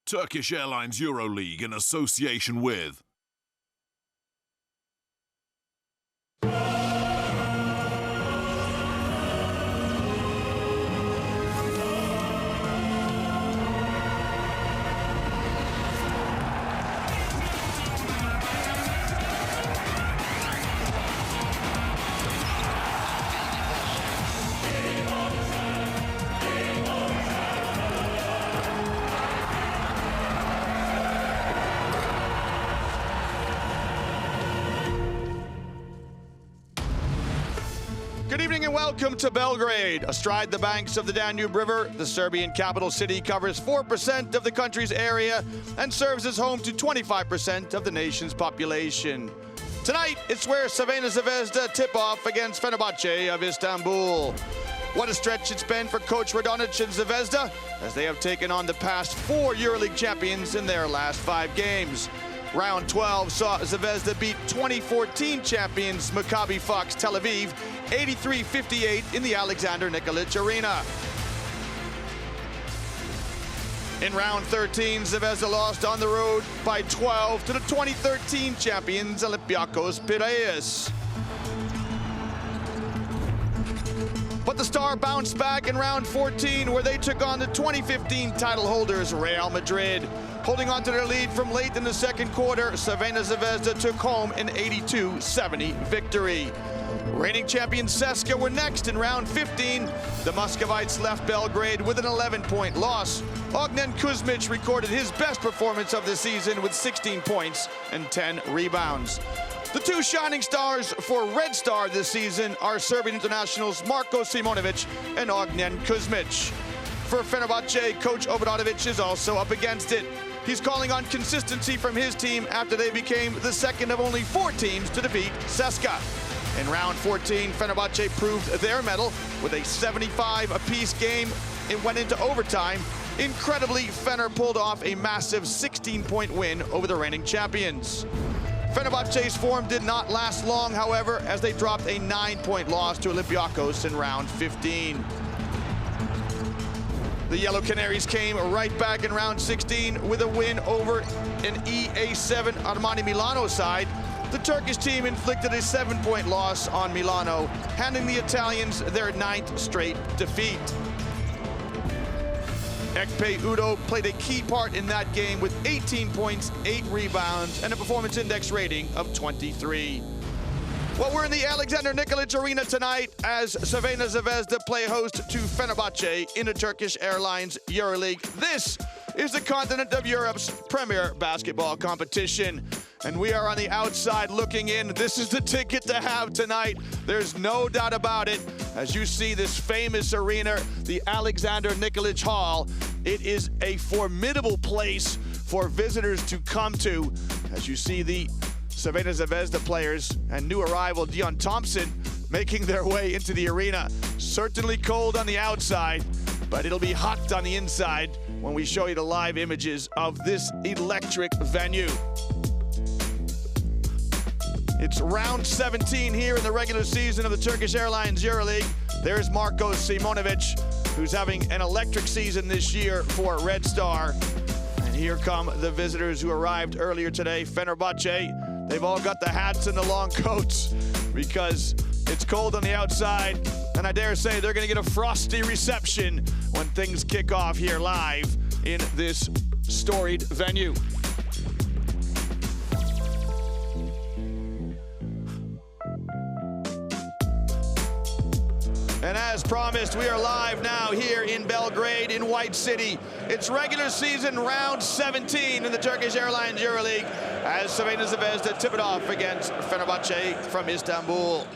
Turkish Airlines EuroLeague in association with Good evening and welcome to Belgrade. Astride the banks of the Danube River, the Serbian capital city covers 4% of the country's area and serves as home to 25% of the nation's population. Tonight, it's where Crvena Zvezda tip off against Fenerbahce of Istanbul. What a stretch it's been for coach Red&White and Zvezda, as they have taken on the past 4 EuroLeague champions in their last 5 games. Round 12 saw Zvezda beat 2014 champions Maccabi Fox Tel Aviv 83-58 in the Alexander Nikolic Arena. In round 13, Zvezda lost on the road by 12 to the 2013 champions Olympiacos Piraeus. But the Star bounced back in round 14, where they took on the 2015 title holders Real Madrid. Holding on to their lead from late in the second quarter, Crvena Zvezda took home an 82-70 victory. Reigning champions CSKA were next in round 15. The Muscovites left Belgrade with an 11-point loss. Ognjen Kuzmic recorded his best performance of the season with 16 points and 10 rebounds. The two shining stars for Red Star this season are Serbian internationals Marko Simonovic and Ognjen Kuzmic. For Fenerbahce, coach Obradovic is also up against it. He's calling on consistency from his team after they became the second of only 4 teams to defeat CSKA. In round 14, Fenerbahce proved their mettle with a 75-apiece game. It went into overtime. Incredibly, Fener pulled off a massive 16-point win over the reigning champions. Fenerbahce's form did not last long, however, as they dropped a 9-point loss to Olympiacos in round 15. The Yellow Canaries came right back in round 16 with a win over an EA7 Armani Milano side. The Turkish team inflicted a 7-point loss on Milano, handing the Italians their 9th straight defeat. Ekpe Udo played a key part in that game with 18 points, 8 rebounds, and a performance index rating of 23. Well, we're in the Alexander Nikolic Arena tonight as Crvena Zvezda play host to Fenerbahce in the Turkish Airlines EuroLeague. This is the continent of Europe's premier basketball competition. And we are on the outside looking in. This is the ticket to have tonight. There's no doubt about it. As you see this famous arena, the Alexander Nikolic Hall, it is a formidable place for visitors to come to. As you see the Crvena Zvezda players and new arrival Dion Thompson making their way into the arena. Certainly cold on the outside, but it'll be hot on the inside when we show you the live images of this electric venue. It's round 17 here in the regular season of the Turkish Airlines EuroLeague. There's Marko Simonovic, who's having an electric season this year for Red Star. And here come the visitors who arrived earlier today, Fenerbahce. They've all got the hats and the long coats because it's cold on the outside. And I dare say they're going to get a frosty reception when things kick off here live in this storied venue. And as promised, we are live now here in Belgrade in White City. It's regular season round 17 in the Turkish Airlines EuroLeague as Crvena Zvezda tip it off against Fenerbahce from Istanbul.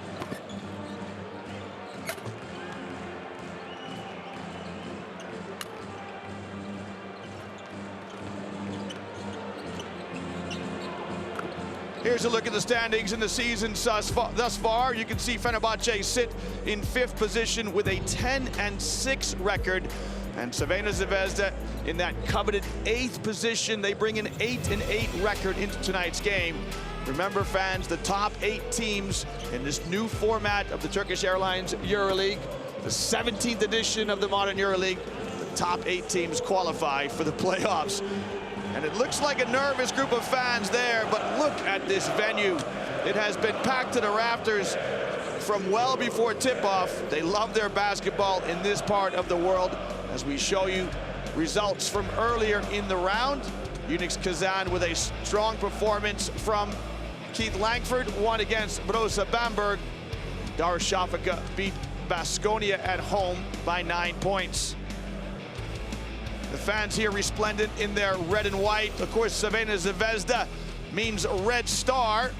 Here's a look at the standings in the season thus far. You can see Fenerbahce sit in 5th position with a 10-6 record. And Crvena Zvezda in that coveted 8th position. They bring an 8-8 record into tonight's game. Remember, fans, the top 8 teams in this new format of the Turkish Airlines EuroLeague, the 17th edition of the modern EuroLeague, the top 8 teams qualify for the playoffs. And it looks like a nervous group of fans there, but look at this venue. It has been packed to the rafters from well before tip-off. They love their basketball in this part of the world. As we show you results from earlier in the round, Unix Kazan with a strong performance from Keith Langford, won against Brosa Bamberg. Darüşşafaka beat Baskonia at home by 9 points. The fans here resplendent in their red and white. Of course, Crvena Zvezda means Red Star.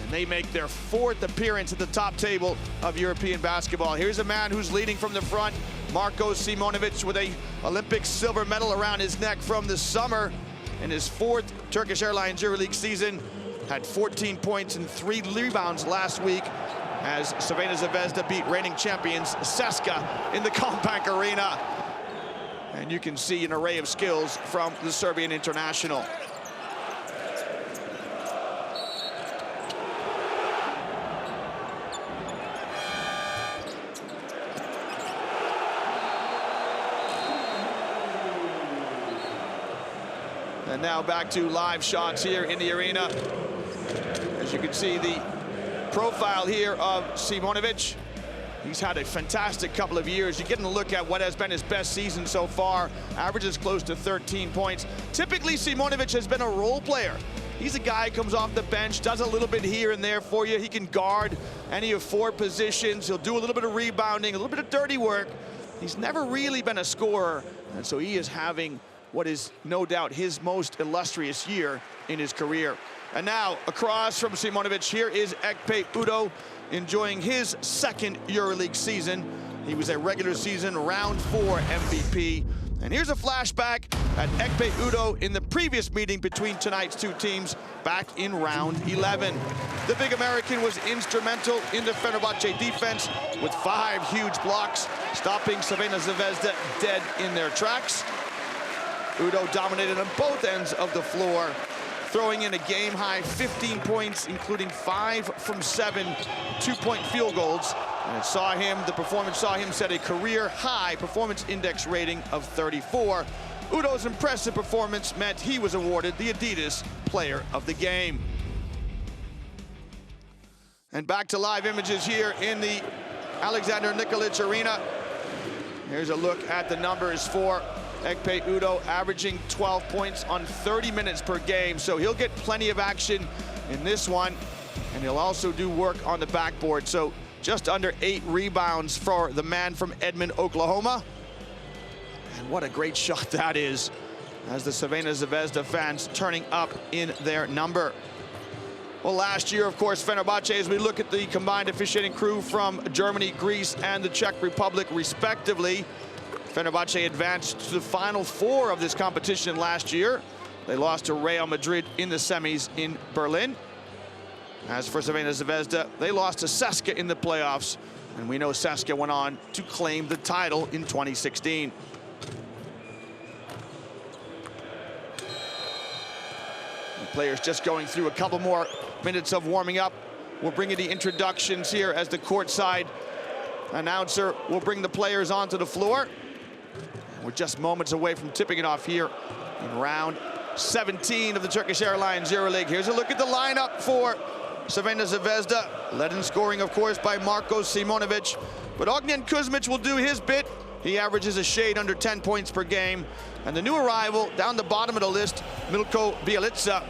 And they make their 4th appearance at the top table of European basketball. Here's a man who's leading from the front, Marko Simonovic, with a Olympic silver medal around his neck from the summer. In his 4th Turkish Airlines EuroLeague season, had 14 points and 3 rebounds last week as Crvena Zvezda beat reigning champions CSKA in the Combank Arena. And you can see an array of skills from the Serbian international. And now back to live shots here in the arena. As you can see, the profile here of Simonovic. He's had a fantastic couple of years. You're getting a look at what has been his best season so far. Averages close to 13 points. Typically, Simonovic has been a role player. He's a guy who comes off the bench, does a little bit here and there for you. He can guard any of 4 positions. He'll do a little bit of rebounding, a little bit of dirty work. He's never really been a scorer. And so he is having what is no doubt his most illustrious year in his career. And now, across from Simonovic, here is Ekpe Udo, enjoying his 2nd EuroLeague season. He was a regular season round 4 MVP. And here's a flashback at Ekpe Udo in the previous meeting between tonight's 2 teams back in round 11. The big American was instrumental in the Fenerbahce defense with 5 huge blocks, stopping Crvena Zvezda dead in their tracks. Udo dominated on both ends of the floor, throwing in a game-high 15 points, including 5 from 7 2-point field goals. And the performance saw him set a career-high performance index rating of 34. Udo's impressive performance meant he was awarded the Adidas Player of the Game. And back to live images here in the Alexander Nikolic Arena. Here's a look at the numbers for Ekpe Udo, averaging 12 points on 30 minutes per game. So he'll get plenty of action in this one, and he'll also do work on the backboard. So just under 8 rebounds for the man from Edmond, Oklahoma. And what a great shot that is, as the Crvena Zvezda fans turning up in their number. Well, last year, of course, Fenerbahce, as we look at the combined officiating crew from Germany, Greece, and the Czech Republic, respectively, Fenerbahce advanced to the Final 4 of this competition last year. They lost to Real Madrid in the semis in Berlin. As for Crvena Zvezda, they lost to CSKA in the playoffs, and we know CSKA went on to claim the title in 2016. The players just going through a couple more minutes of warming up. We'll bring you the introductions here as the courtside announcer will bring the players onto the floor. We're just moments away from tipping it off here in round 17 of the Turkish Airlines EuroLeague. Here's a look at the lineup for Crvena Zvezda, led in scoring, of course, by Marko Simonovic. But Ognjen Kuzmic will do his bit. He averages a shade under 10 points per game. And the new arrival, down the bottom of the list, Milko Bjelica,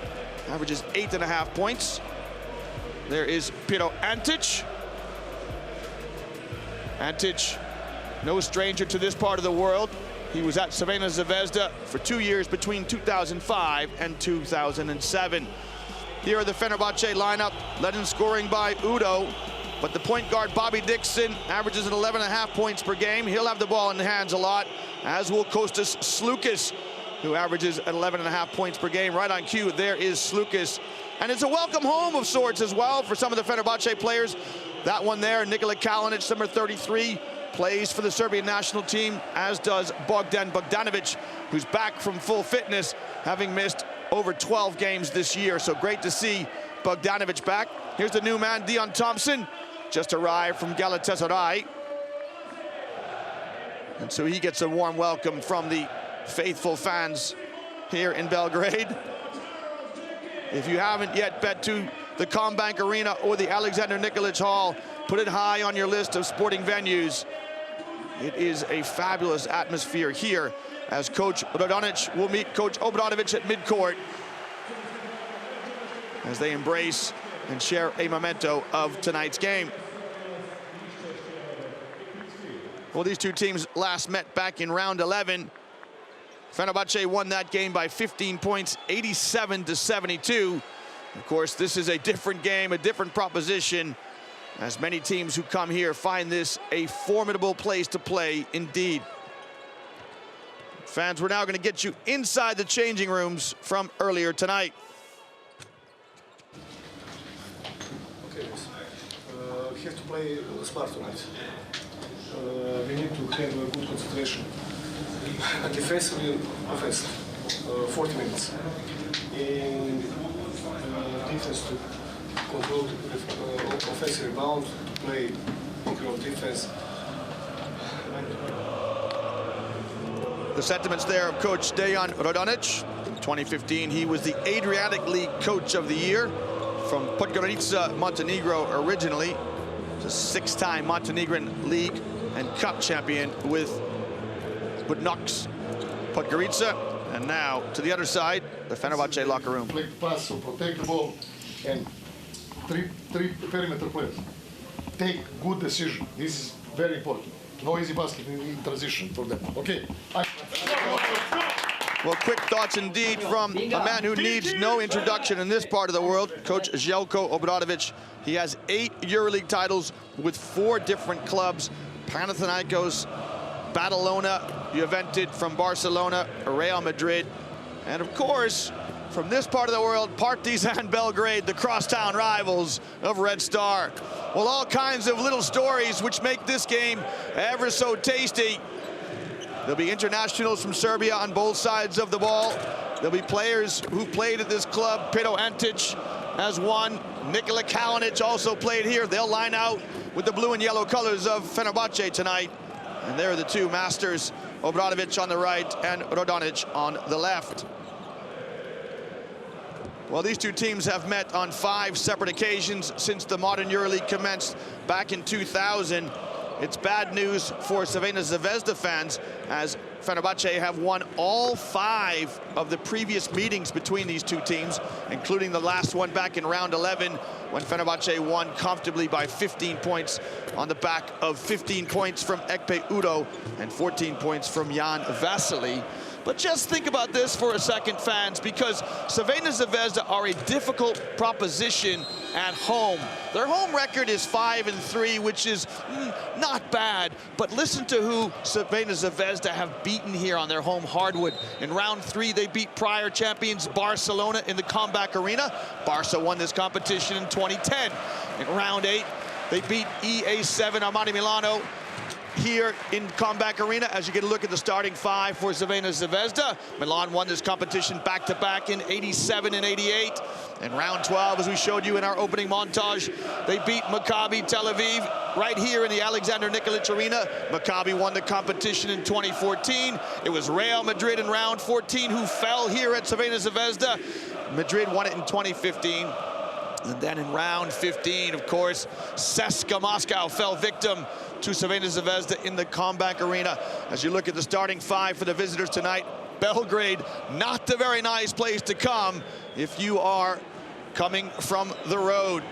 averages 8.5 points. There is Pero Antic. Antic, no stranger to this part of the world. He was at Crvena Zvezda for 2 years between 2005 and 2007. Here are the Fenerbahce lineup, led in scoring by Udo, but the point guard Bobby Dixon averages at 11.5 points per game. He'll have the ball in the hands a lot, as will Kostas Sloukas, who averages at 11.5 points per game. Right on cue, there is Sloukas. And it's a welcome home of sorts as well for some of the Fenerbahce players. That one there, Nikola Kalinic, number 33, plays for the Serbian national team, as does Bogdan Bogdanovic, who's back from full fitness, having missed over 12 games this year. So great to see Bogdanovic back. Here's the new man, Dion Thompson, just arrived from Galatasaray. And so he gets a warm welcome from the faithful fans here in Belgrade. If you haven't yet bet to the Combank Arena or the Alexander Nikolic Hall, put it high on your list of sporting venues. It is a fabulous atmosphere here as Coach Radonic will meet Coach Obradovic at midcourt as they embrace and share a memento of tonight's game. Well, these two teams last met back in round 11. Fenerbahce won that game by 15 points, 87-72. Of course, this is a different game, a different proposition, as many teams who come here find this a formidable place to play indeed. Fans, we're now going to get you inside the changing rooms from earlier tonight. Okay, we have to play smart tonight. We need to have a good concentration. Defensively, offensive, 40 minutes. In defense to control offensive rebound, to play control defense. The sentiments there of Coach Dejan Radonic. In 2015, he was the Adriatic League Coach of the Year from Podgorica, Montenegro originally. He's a six-time Montenegrin League and Cup champion with Budnox Podgorica. And now to the other side, the Fenerbahce locker room. Pass, so protect the ball, and three perimeter players. Take good decision. This is very important. No easy basket in transition for them. Okay. Well, quick thoughts indeed from a man who needs no introduction in this part of the world, Coach Željko Obradovic. He has 8 EuroLeague titles with 4 different clubs: Panathinaikos, Badalona, Juventud from Barcelona, Real Madrid, and of course, from this part of the world, Partizan Belgrade, the crosstown rivals of Red Star. Well, all kinds of little stories which make this game ever so tasty. There'll be internationals from Serbia on both sides of the ball. There'll be players who played at this club. Pero Antic has one. Nikola Kalinic also played here. They'll line out with the blue and yellow colors of Fenerbahce tonight. And there are the two masters, Obradovic on the right and Radonic on the left. Well, these two teams have met on 5 separate occasions since the modern EuroLeague commenced back in 2000. It's bad news for Crvena Zvezda fans, as Fenerbahce have won all 5 of the previous meetings between these two teams, including the last one back in round 11, when Fenerbahce won comfortably by 15 points on the back of 15 points from Ekpe Udo and 14 points from Jan Vasily. But just think about this for a second, fans, because Crvena Zvezda are a difficult proposition at home. Their home record is 5-3, which is not bad. But listen to who Crvena Zvezda have beaten here on their home hardwood. In round 3, they beat prior champions Barcelona in the Combank Arena. Barca won this competition in 2010. In round 8, they beat EA7 Armani Milano here in Combank Arena. As you get a look at the starting 5 for Crvena Zvezda, Milan won this competition back-to-back in 87 and 88. In round 12, as we showed you in our opening montage, they beat Maccabi Tel Aviv right here in the Alexander Nikolic Arena. Maccabi won the competition in 2014. It was Real Madrid in round 14 who fell here at Crvena Zvezda. Madrid won it in 2015. And then in round 15, of course, CSKA Moscow fell victim to Crvena Zvezda in the Combank Arena. As you look at the starting 5 for the visitors tonight, Belgrade, not the very nice place to come if you are coming from the road.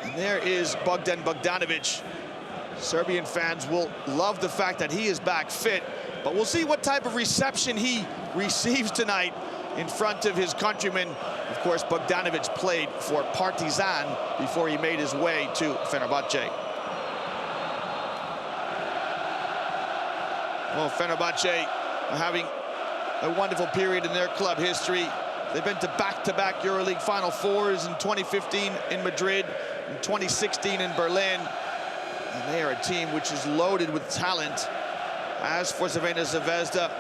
And there is Bogdan Bogdanovic. Serbian fans will love the fact that he is back fit, but we'll see what type of reception he receives tonight in front of his countrymen. Of course, Bogdanovic played for Partizan before he made his way to Fenerbahce. Well, Fenerbahce are having a wonderful period in their club history. They've been to back-to-back EuroLeague Final Fours in 2015 in Madrid, in 2016 in Berlin. And they are a team which is loaded with talent. As for Crvena Zvezda,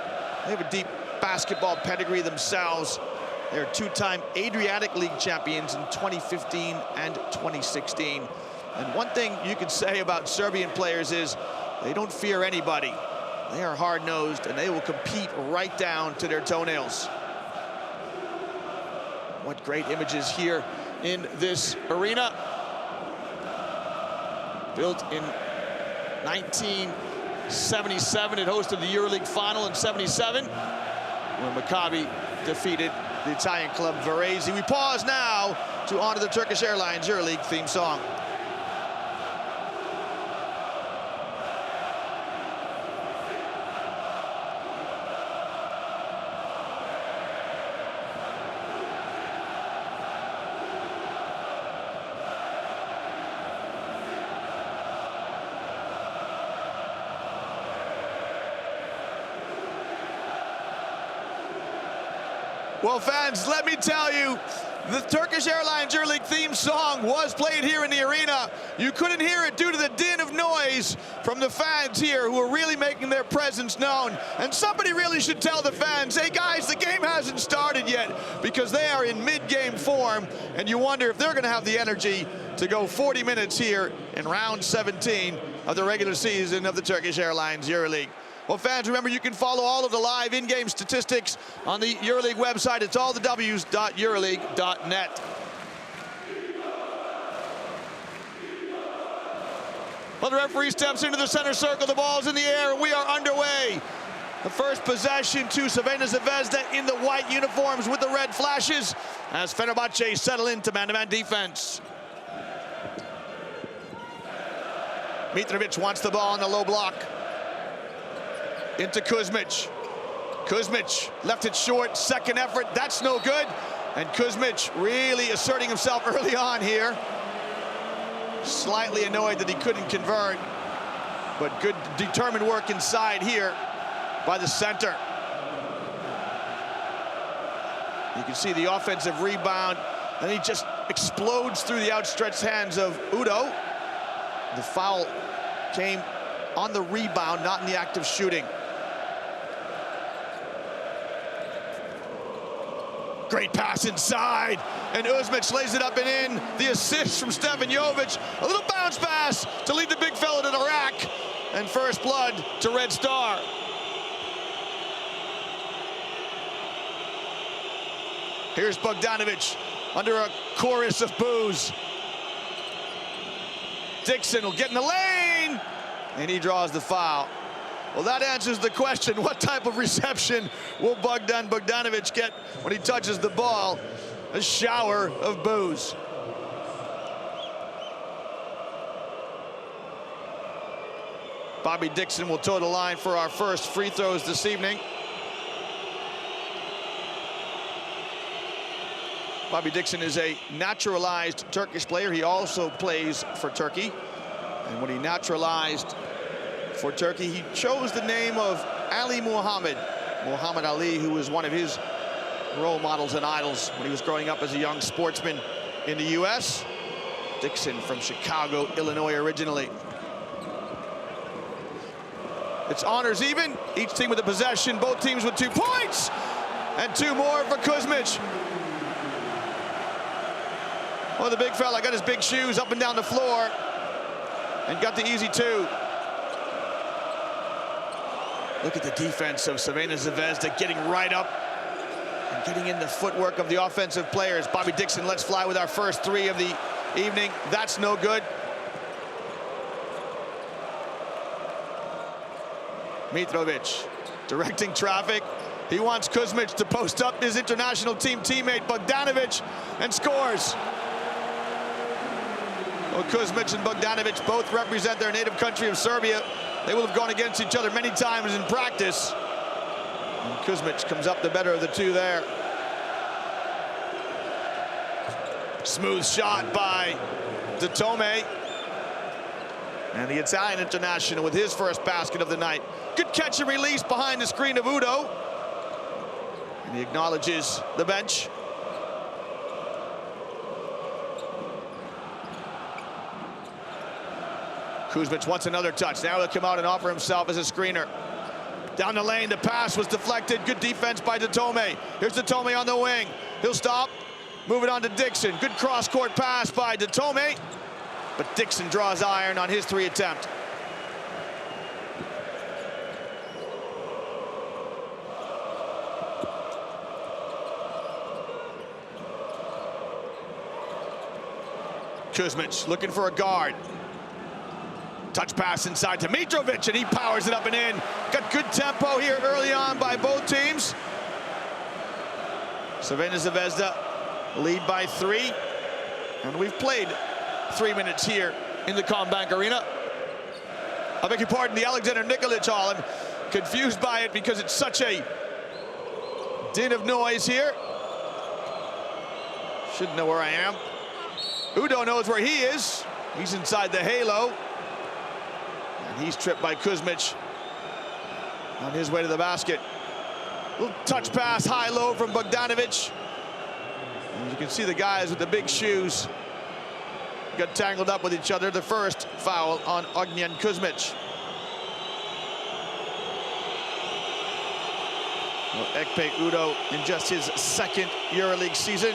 they have a deep basketball pedigree themselves. They're 2-time Adriatic League champions in 2015 and 2016. And one thing you can say about Serbian players is they don't fear anybody. They are hard-nosed, and they will compete right down to their toenails. What great images here in this arena. Built in 1977, it hosted the EuroLeague final in '77, when Maccabi defeated the Italian club Varese. We pause now to honor the Turkish Airlines EuroLeague theme song. Well, fans, let me tell you, the Turkish Airlines EuroLeague theme song was played here in the arena. You couldn't hear it due to the din of noise from the fans here, who are really making their presence known. And somebody really should tell the fans, hey guys, the game hasn't started yet, because they are in mid-game form, and you wonder if they're going to have the energy to go 40 minutes here in round 17 of the regular season of the Turkish Airlines EuroLeague. Well, fans, remember, you can follow all of the live in-game statistics on the EuroLeague website. It's allthews.euroleague.net. Well, the referee steps into the center circle. The ball's in the air, and we are underway. The first possession to Crvena Zvezda in the white uniforms with the red flashes, as Fenerbahce settle into man-to-man defense. Mitrovic wants the ball on the low block. Into Kuzmic. Kuzmic left it short, second effort, that's no good. And Kuzmic really asserting himself early on here. Slightly annoyed that he couldn't convert, but good determined work inside here by the center. You can see the offensive rebound, and he just explodes through the outstretched hands of Udo. The foul came on the rebound, not in the act of shooting. Great pass inside, and Uzmic lays it up and in. The assist from Stefan Jovic. A little bounce pass to lead the big fella to the rack. And first blood to Red Star. Here's Bogdanovic under a chorus of boos. Dixon will get in the lane, and he draws the foul. Well, that answers the question, what type of reception will Bogdanovic get when he touches the ball? A shower of boos. Bobby Dixon will toe the line for our first free throws this evening. Bobby Dixon is a naturalized Turkish player. He also plays for Turkey. And when he naturalized for Turkey, he chose the name of Ali Muhammad Ali, who was one of his role models and idols when he was growing up as a young sportsman in the U.S. Dixon from Chicago, Illinois originally. It's honors even. Each team with a possession, both teams with 2 points. And 2 more for Kuzmic. Oh, the big fella got his big shoes up and down the floor and got the easy 2. Look at the defense of Crvena Zvezda getting right up and getting in the footwork of the offensive players. Bobby Dixon lets fly with our first 3 of the evening. That's no good. Mitrovic directing traffic. He wants Kuzmic to post up his international team teammate Bogdanovic and scores. Well, Kuzmic and Bogdanovic both represent their native country of Serbia. They will have gone against each other many times in practice. And Kuzmic comes up the better of the 2 there. Smooth shot by Datome. And the Italian international with his first basket of the night. Good catch and release behind the screen of Udo. And he acknowledges the bench. Kuzmic wants another touch. Now he'll come out and offer himself as a screener. Down the lane, the pass was deflected. Good defense by Datome. Here's Datome on the wing. He'll stop, move it on to Dixon. Good cross-court pass by Datome, but Dixon draws iron on his 3 attempt. Kuzmic looking for a guard. Touch pass inside to Mitrovic, and he powers it up and in. Got good tempo here early on by both teams. Crvena Zvezda lead by 3. And we've played 3 minutes here in the Combank Arena. I beg your pardon, the Alexander Nikolic Hall. I'm confused by it because it's such a din of noise here. Should know where I am. Udo knows where he is. He's inside the halo. And he's tripped by Kuzmic on his way to the basket. Little touch pass, high-low from Bogdanovic. And you can see the guys with the big shoes got tangled up with each other. The first foul on Ognjen Kuzmic. Well, Ekpe Udo in just his 2nd EuroLeague season.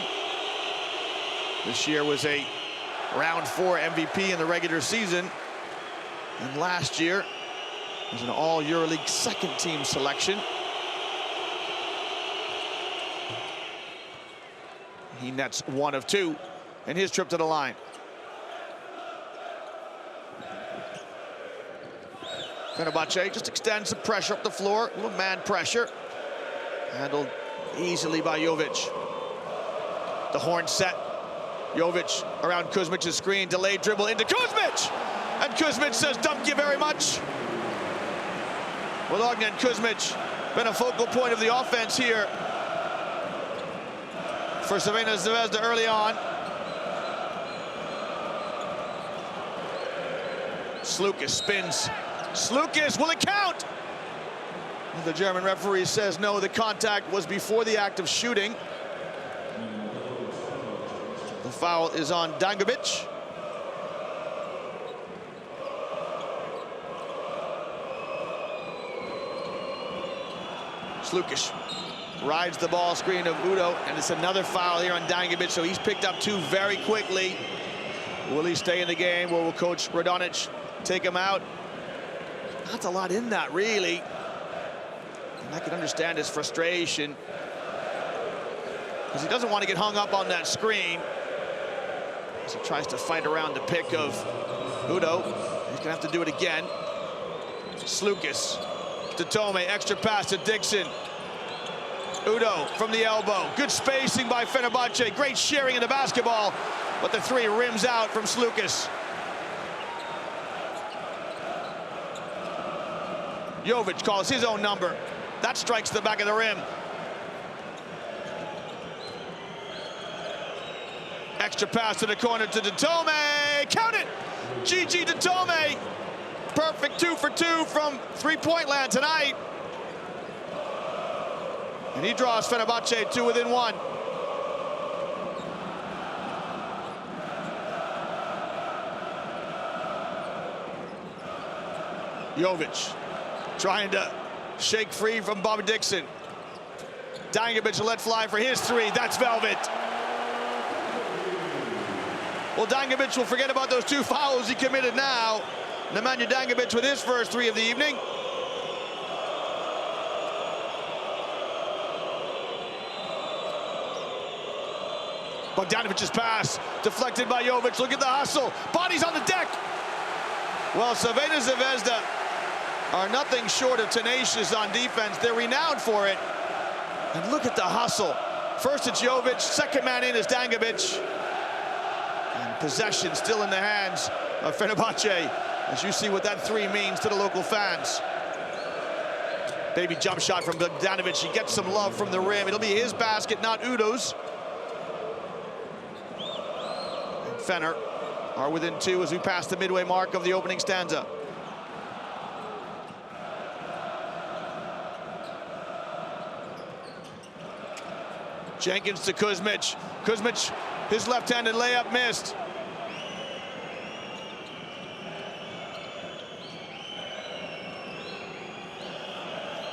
This year was a round 4 MVP in the regular season. And last year was an all EuroLeague 2nd team selection. He nets 1 of 2 in his trip to the line. Fenerbahce just extends the pressure up the floor, a little man pressure. Handled easily by Jovic. The horn set. Jovic around Kuzmic's screen, delayed dribble into Kuzmic! And Kuzmic says, "Thank you very much." Well, Ognjen Kuzmic been a focal point of the offense here for Crvena Zvezda early on. Slukas spins. Slukas, will it count? The German referee says no, the contact was before the act of shooting. The foul is on Dangubic. Slukas rides the ball screen of Udo, and it's another foul here on Dangubic, so he's picked up 2 very quickly. Will he stay in the game, or will Coach Radonic take him out? Not a lot in that, really. And I can understand his frustration, because he doesn't want to get hung up on that screen as he tries to fight around the pick of Udo. He's gonna have to do it again. Slukas to Tome, extra pass to Dixon. Udo from the elbow. Good spacing by Fenerbahce. Great sharing in the basketball, but the 3 rims out from Slukas. Jovic calls his own number. That strikes the back of the rim. Extra pass to the corner to Datome. Count it! GG Datome. Perfect 2 for 2 from three-point land tonight. And he draws Fenerbahce 2 within 1. Jovic trying to shake free from Bobby Dixon. Dangubic let fly for his 3. That's velvet. Well, Dangubic will forget about those 2 fouls he committed now. Nemanja Dangubic with his first 3 of the evening. Bogdanovic's pass deflected by Jovic. Look at the hustle. Bodies on the deck. Well, Crvena Zvezda are nothing short of tenacious on defense. They're renowned for it. And look at the hustle. First it's Jovic, second man in is Dangubic. And possession still in the hands of Fenerbahce, as you see what that 3 means to the local fans. Baby jump shot from Bogdanovic. He gets some love from the rim. It'll be his basket, not Udo's. And Fener are within 2 as we pass the midway mark of the opening stanza. Jenkins to Kuzmic. Kuzmic, his left-handed layup missed.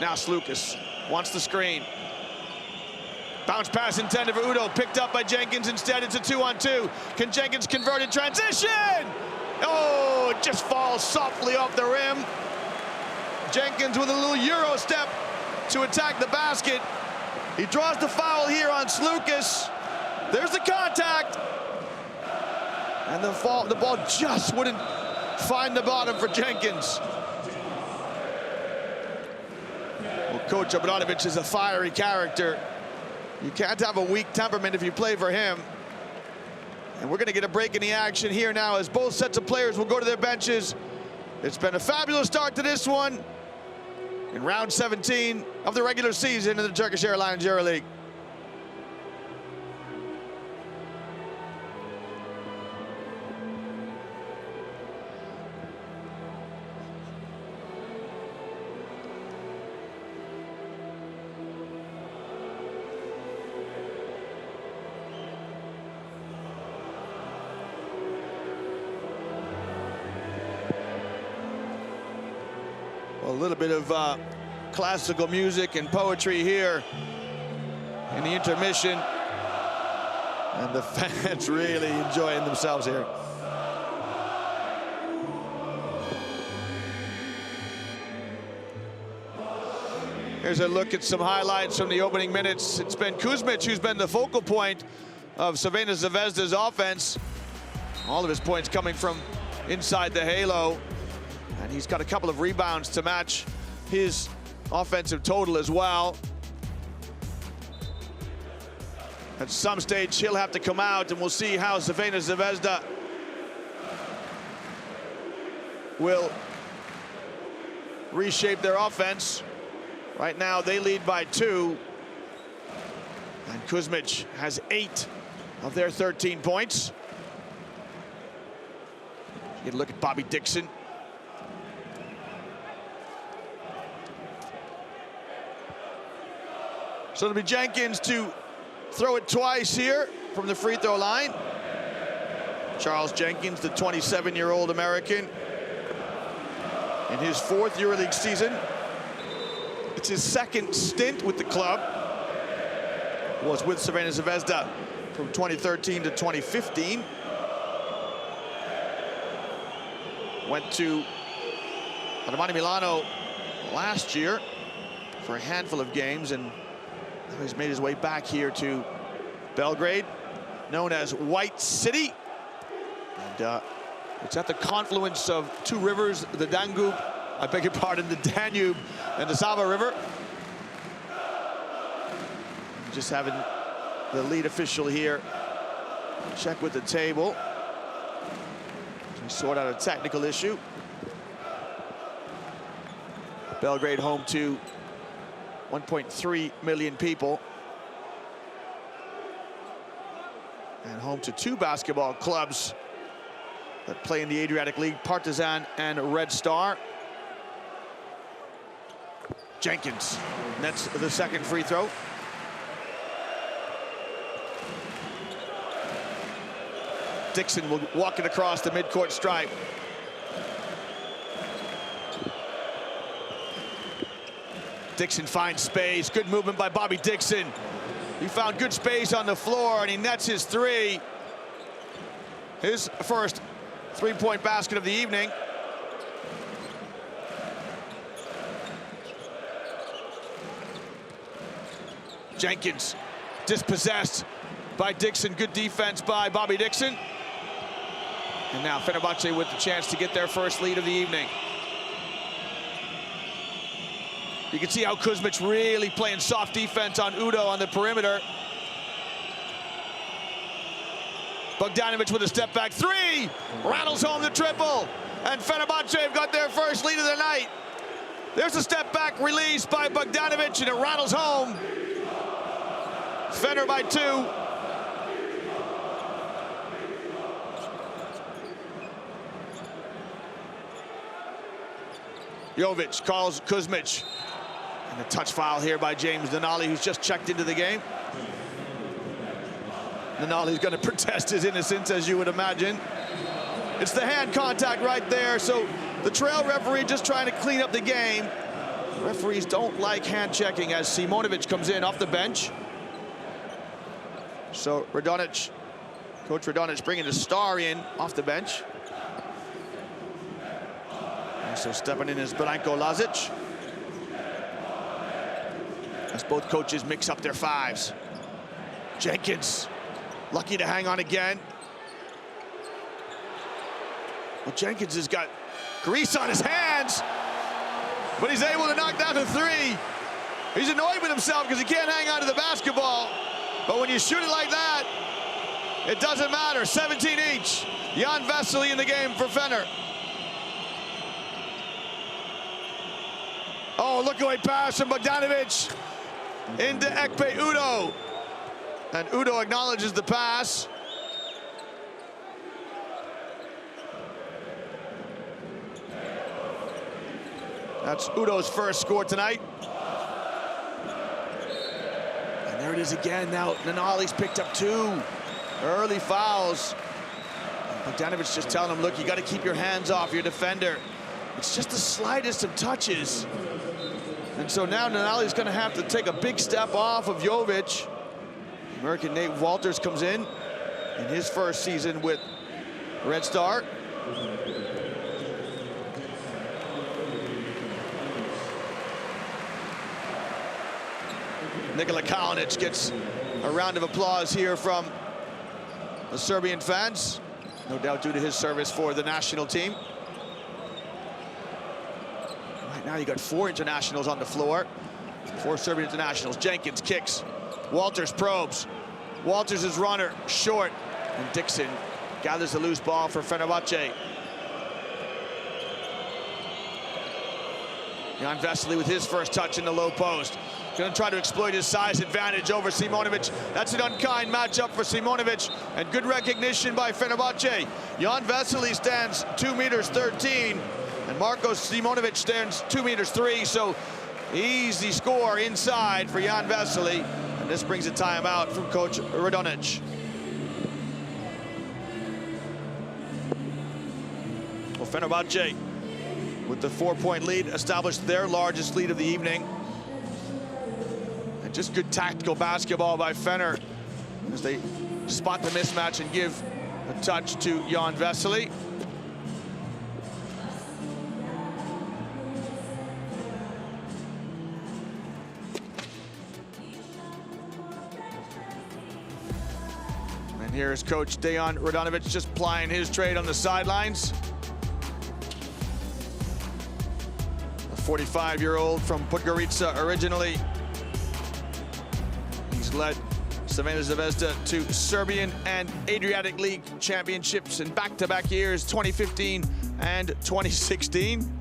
Now Slukas wants the screen. Bounce pass intended for Udo, picked up by Jenkins. Instead, it's a 2-on-2. Can Jenkins convert in transition? Oh, it just falls softly off the rim. Jenkins with a little Euro step to attack the basket. He draws the foul here on Slukas. There's the contact. And the ball just wouldn't find the bottom for Jenkins. Well, Coach Obradovic is a fiery character. You can't have a weak temperament if you play for him. And we're going to get a break in the action here now as both sets of players will go to their benches. It's been a fabulous start to this one in round 17 of the regular season in the Turkish Airlines EuroLeague. A little bit of classical music and poetry here in the intermission. And the fans really enjoying themselves here. Here's a look at some highlights from the opening minutes. It's been Kuzmic who's been the focal point of Crvena Zvezda's offense. All of his points coming from inside the halo. And he's got a couple of rebounds to match his offensive total as well. At some stage, he'll have to come out, and we'll see how Crvena Zvezda will reshape their offense. Right now, they lead by 2. And Kuzmic has 8 of their 13 points. You get a look at Bobby Dixon. So it'll be Jenkins to throw it twice here from the free throw line. Charles Jenkins, the 27-year-old American, in his 4th EuroLeague season. It's his 2nd stint with the club. Was with Crvena Zvezda from 2013 to 2015. Went to Armani Milano last year for a handful of games, and now he's made his way back here to Belgrade, known as White City. And it's at the confluence of 2 rivers, the Danube, I beg your pardon, the Danube and the Sava River. Just having the lead official here check with the table to sort out a technical issue. Belgrade home to 1.3 million people. And home to 2 basketball clubs that play in the Adriatic League, Partizan and Red Star. Jenkins nets the 2nd free throw. Dixon will walk it across the midcourt stripe. Dixon finds space. Good movement by Bobby Dixon. He found good space on the floor, and he nets his 3. His first 3-point basket of the evening. Jenkins dispossessed by Dixon. Good defense by Bobby Dixon. And now Fenerbahce with the chance to get their first lead of the evening. You can see how Kuzmic really playing soft defense on Udo on the perimeter. Bogdanovic with a step back 3, rattles home the triple, and Fenerbahce have got their first lead of the night. There's a step back release by Bogdanovic, and it rattles home. Fener by 2. Jovic calls Kuzmic. And a touch foul here by James Denali, who's just checked into the game. Denali's going to protest his innocence, as you would imagine. It's the hand contact right there, so the trail referee just trying to clean up the game. Referees don't like hand checking as Simonovic comes in off the bench. So Radonic, Coach Radonic bringing the star in off the bench. Also stepping in is Branko Lazic. As both coaches mix up their 5s. Jenkins, lucky to hang on again. Well, Jenkins has got grease on his hands, but he's able to knock down the three. He's annoyed with himself because he can't hang on to the basketball. But when you shoot it like that, it doesn't matter. 17 each. Jan Vesely in the game for Fener. Oh, look away pass from Bogdanovic into Ekpe Udo. And Udo acknowledges the pass. That's Udo's first score tonight. And there it is again. Now Nanali's picked up 2 early fouls. Bogdanovic just telling him, look, you got to keep your hands off your defender. It's just the slightest of touches. And so now Nanali's going to have to take a big step off of Jovic. American Nate Walters comes in his first season with Red Star. Nikola Kalinic gets a round of applause here from the Serbian fans, no doubt due to his service for the national team. Right now you got 4 internationals on the floor, 4 Serbian internationals. Jenkins kicks, Walters probes, Walters is runner, short, and Dixon gathers the loose ball for Fenerbahce. Jan Vesely with his first touch in the low post. Going to try to exploit his size advantage over Simonovic. That's an unkind matchup for Simonovic, and good recognition by Fenerbahce. Jan Vesely stands 2 meters 13, and Marcos Simonovic stands 2 meters 3, so easy score inside for Jan Vesely, and this brings a timeout from Coach Radonjic. Well, Fenerbahce, with the 4-point lead, established their largest lead of the evening. And just good tactical basketball by Fener as they spot the mismatch and give a touch to Jan Vesely. And here's Coach Dejan Radonjic just plying his trade on the sidelines. 45-year-old from Podgorica originally. He's led Crvena Zvezda to Serbian and Adriatic League championships in back-to-back years, 2015 and 2016.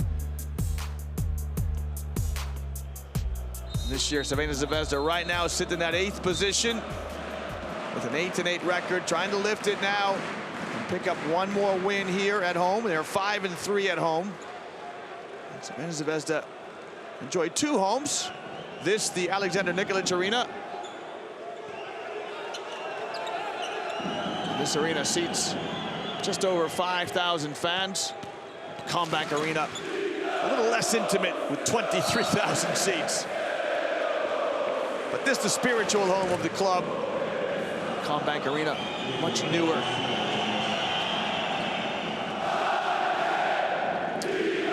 This year, Crvena Zvezda right now sitting in that 8th position with an 8-8 record, trying to lift it now and pick up one more win here at home. They're 5-3 at home. Crvena Zvezda enjoyed 2 homes. This, the Alexander Nikolic Arena. This arena seats just over 5,000 fans. Comeback Arena, a little less intimate with 23,000 seats. But this, the spiritual home of the club. Comeback Arena, much newer.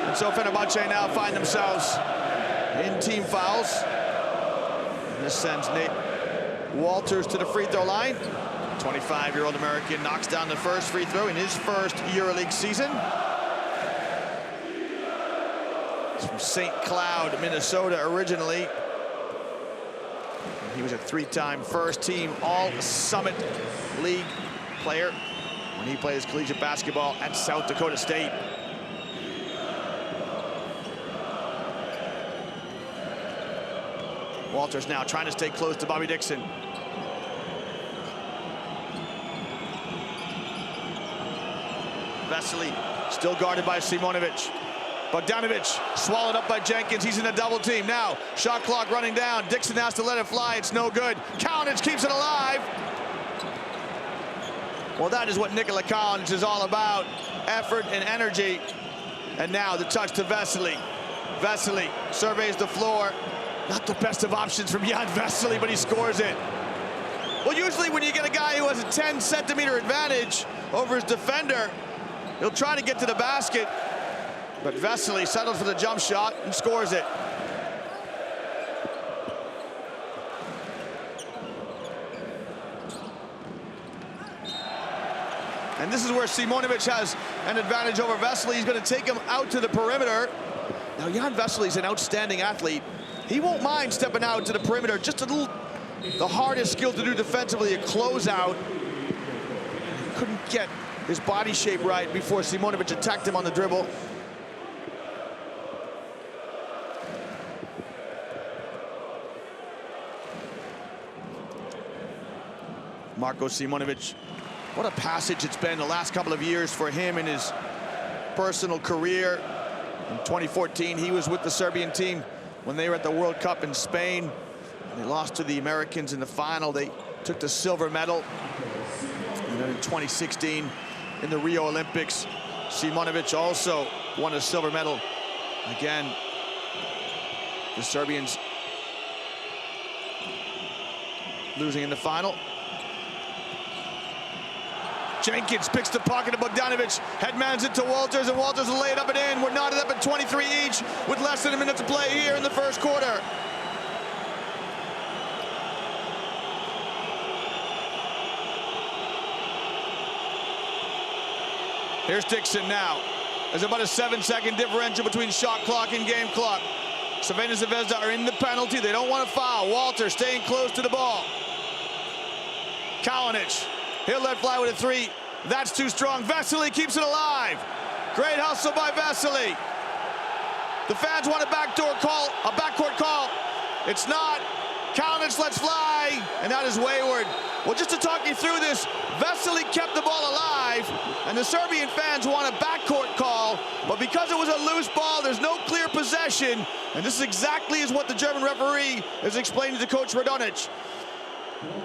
And so Fenerbahce now find themselves in team fouls. And this sends Nate Walters to the free throw line. 25-year-old American knocks down the first free throw in his first EuroLeague season. He's from St. Cloud, Minnesota originally. He was a 3-time first-team All-Summit League player when he played his collegiate basketball at South Dakota State. Walters now trying to stay close to Bobby Dixon. Vesely still guarded by Simonovic. Bogdanovic swallowed up by Jenkins. He's in a double team. Now, shot clock running down. Dixon has to let it fly. It's no good. Kalinic keeps it alive. Well, that is what Nikola Kalinic is all about. Effort and energy. And now the touch to Vesely. Vesely surveys the floor. Not the best of options from Jan Vesely, but he scores it. Well, usually when you get a guy who has a 10-centimeter advantage over his defender, he'll try to get to the basket. But Vesely settles for the jump shot and scores it. And this is where Simonovic has an advantage over Vesely. He's going to take him out to the perimeter. Now, Jan Vesely's an outstanding athlete. He won't mind stepping out to the perimeter. Just a little, the hardest skill to do defensively, a closeout. Couldn't get his body shape right before Simonovic attacked him on the dribble. Marko Simonovic, what a passage it's been the last couple of years for him in his personal career. In 2014, he was with the Serbian team when they were at the World Cup in Spain. And they lost to the Americans in the final. They took the silver medal. And then in 2016, in the Rio Olympics, Simonovic also won a silver medal. Again, the Serbians losing in the final. Jenkins picks the pocket of Bogdanovic, headmans it to Walters, and Walters will lay it up and in. We're knotted up at 23 each with less than a minute to play here in the first quarter. Here's Dixon now. There's about a 7-second differential between shot clock and game clock. Crvena Zvezda are in the penalty. They don't want to foul. Walter staying close to the ball. Kalinic. He'll let fly with a three. That's too strong. Vesely keeps it alive. Great hustle by Vesely. The fans want a backdoor call, a backcourt call. It's not. Kalinic lets fly, and that is wayward. Well, just to talk you through this, Vesely kept the ball alive, and the Serbian fans want a backcourt call, but because it was a loose ball, there's no clear possession, and this is exactly what the German referee is explaining to Coach Radonjic.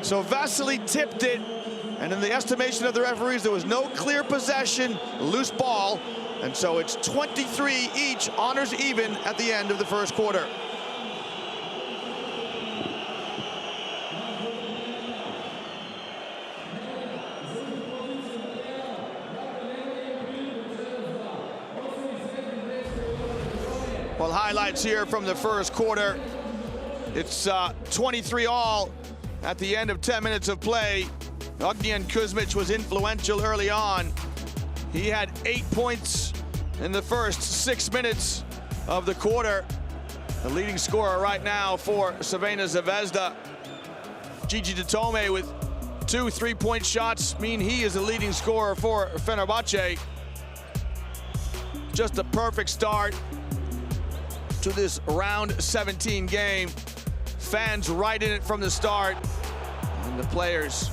So Vesely tipped it, and in the estimation of the referees, there was no clear possession, loose ball, and so it's 23 each, honors even at the end of the first quarter. Well, highlights here from the first quarter. It's 23 all at the end of 10 minutes of play. Ognjen Kuzmic was influential early on. He had 8 points in the first 6 minutes of the quarter. The leading scorer right now for Crvena Zvezda. Gigi Ditome with 2 3-point shots mean he is the leading scorer for Fenerbahce. Just a perfect start to this round 17 game. Fans right in it from the start, and the players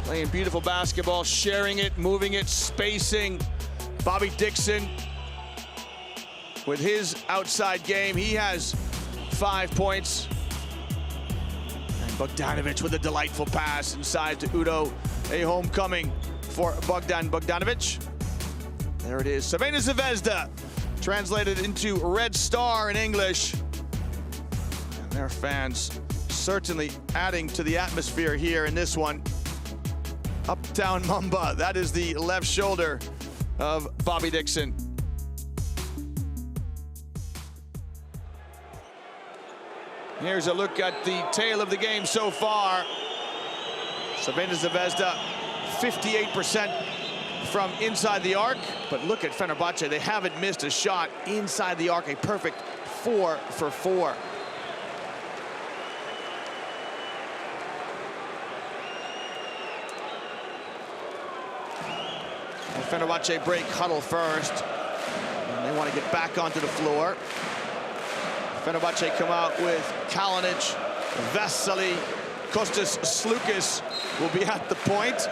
playing beautiful basketball, sharing it, moving it, spacing. Bobby Dixon with his outside game, he has 5 points. And Bogdanovic with a delightful pass inside to Udo. A homecoming for Bogdan Bogdanovic. There it is, Crvena Zvezda, translated into Red Star in English. And their fans certainly adding to the atmosphere here in this one. Uptown Mamba, that is the left shoulder of Bobby Dixon. Here's a look at the tail of the game so far. Crvena Zvezda, 58% from inside the arc, but look at Fenerbahce, they haven't missed a shot inside the arc, a perfect 4 for 4. And Fenerbahce break huddle first, and they want to get back onto the floor. Fenerbahce come out with Kalinic, Vesely, Kostas Slukas will be at the point.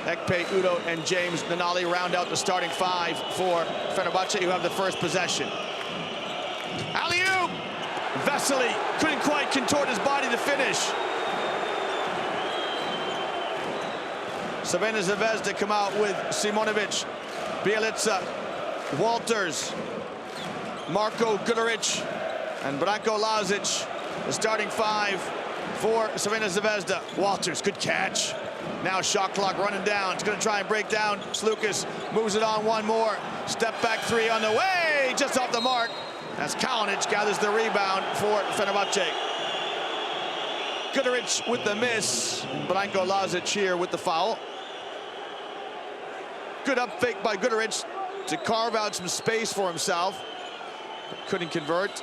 Ekpe, Udo, and James Nanali round out the starting 5 for Fenerbahce, who have the first possession. Alley-oop! Vesely couldn't quite contort his body to finish. Crvena Zvezda come out with Simonovic, Bjelica, Walters, Marko Guduric, and Branko Lazic, the starting 5 for Crvena Zvezda. Walters, good catch. Now shot clock running down. It's going to try and break down. Slukas moves it on one more. Step back 3 on the way, just off the mark, as Kalinic gathers the rebound for Fenerbahce. Guduric with the miss. Branko Lazic here with the foul. Good up fake by Guduric to carve out some space for himself. Couldn't convert.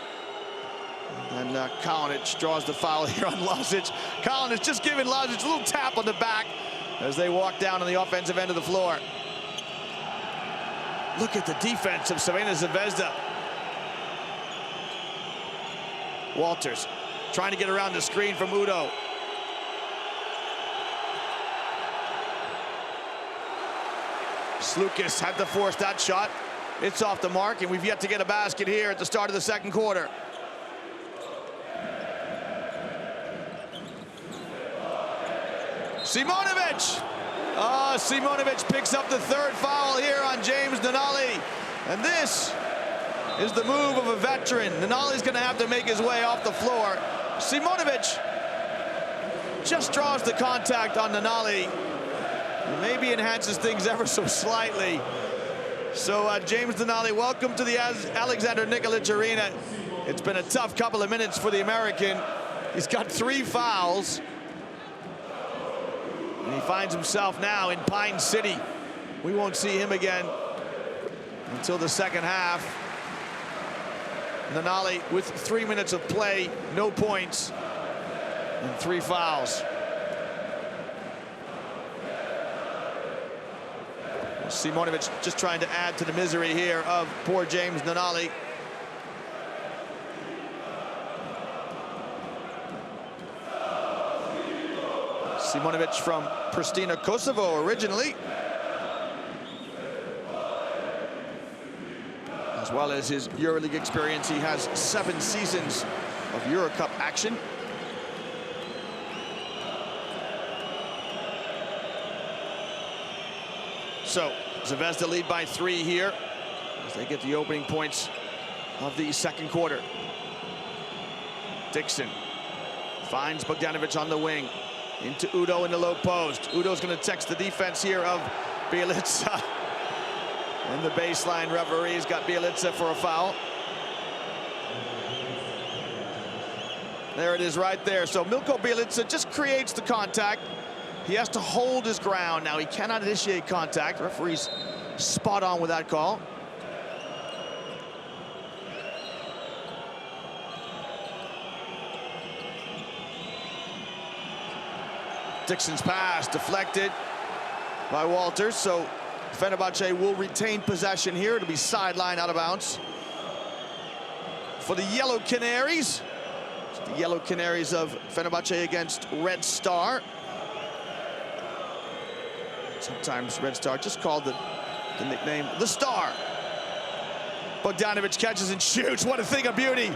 And Kalinic draws the foul here on Lazic. Kalinic just giving Lazic a little tap on the back as they walk down on the offensive end of the floor. Look at the defense of Crvena Zvezda. Walters trying to get around the screen from Udo. Slukas had to force that shot. It's off the mark, and we've yet to get a basket here at the start of the second quarter. Simonovic! Simonovic picks up the third foul here on James Nunnally. And this is the move of a veteran. Nunnally's going to have to make his way off the floor. Simonovic just draws the contact on Nunnally. Maybe enhances things ever so slightly. So James Nunnally, welcome to the Alexander Nikolic Arena. It's been a tough couple of minutes for the American. He's got 3 fouls. And he finds himself now in Pine City. We won't see him again until the second half. Nunnally with 3 minutes of play, no points, and 3 fouls. Simonovic just trying to add to the misery here of poor James Nunnally. Simonovic from Pristina, Kosovo originally. As well as his EuroLeague experience, he has 7 seasons of Eurocup action. So Zvezda lead by 3 here as they get the opening points of the second quarter. Dixon finds Bogdanovic on the wing. Into Udo in the low post. Udo's going to text the defense here of Bjelica. And the baseline referee's got Bjelica for a foul. There it is right there. So Milko Bjelica just creates the contact. He has to hold his ground. Now he cannot initiate contact. The referee's spot on with that call. Dixon's pass deflected by Walters, so Fenerbahce will retain possession here. It'll be sideline out of bounds for the Yellow Canaries. It's the Yellow Canaries of Fenerbahce against Red Star. Sometimes Red Star just called the nickname the Star. Bogdanovic catches and shoots. What a thing of beauty.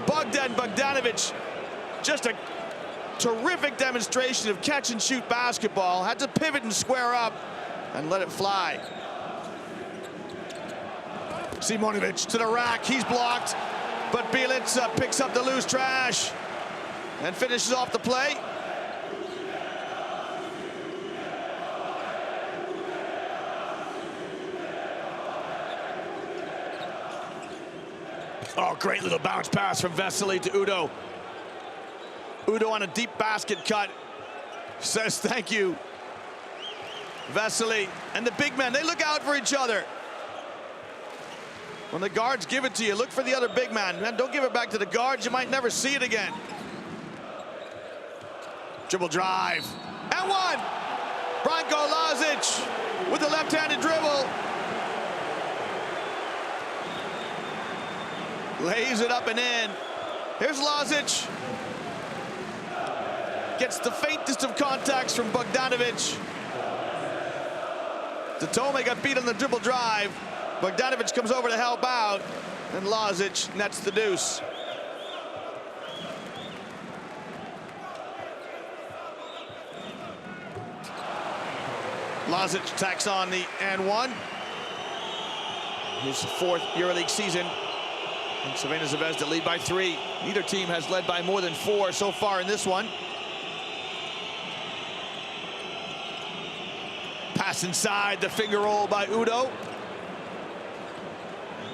Bogdanovic, just a terrific demonstration of catch and shoot basketball. Had to pivot and square up and let it fly. Simonovic to the rack. He's blocked, but Bjelica picks up the loose trash and finishes off the play. Oh, great little bounce pass from Vesely to Udo. Udo on a deep basket cut. Says thank you. Vesely and the big men, they look out for each other. When the guards give it to you, look for the other big man. Man, don't give it back to the guards. You might never see it again. Dribble drive. And one. Branko Lazic with the left-handed dribble. Lays it up and in. Here's Lazic. Gets the faintest of contacts from Bogdanovic. Tome got beat on the dribble drive. Bogdanovic comes over to help out, and Lazic nets the deuce. Lazic tacks on the and one. His 4th EuroLeague season. And Crvena Zvezda lead by 3. Neither team has led by more than 4 so far in this one. Pass inside, the finger roll by Udo.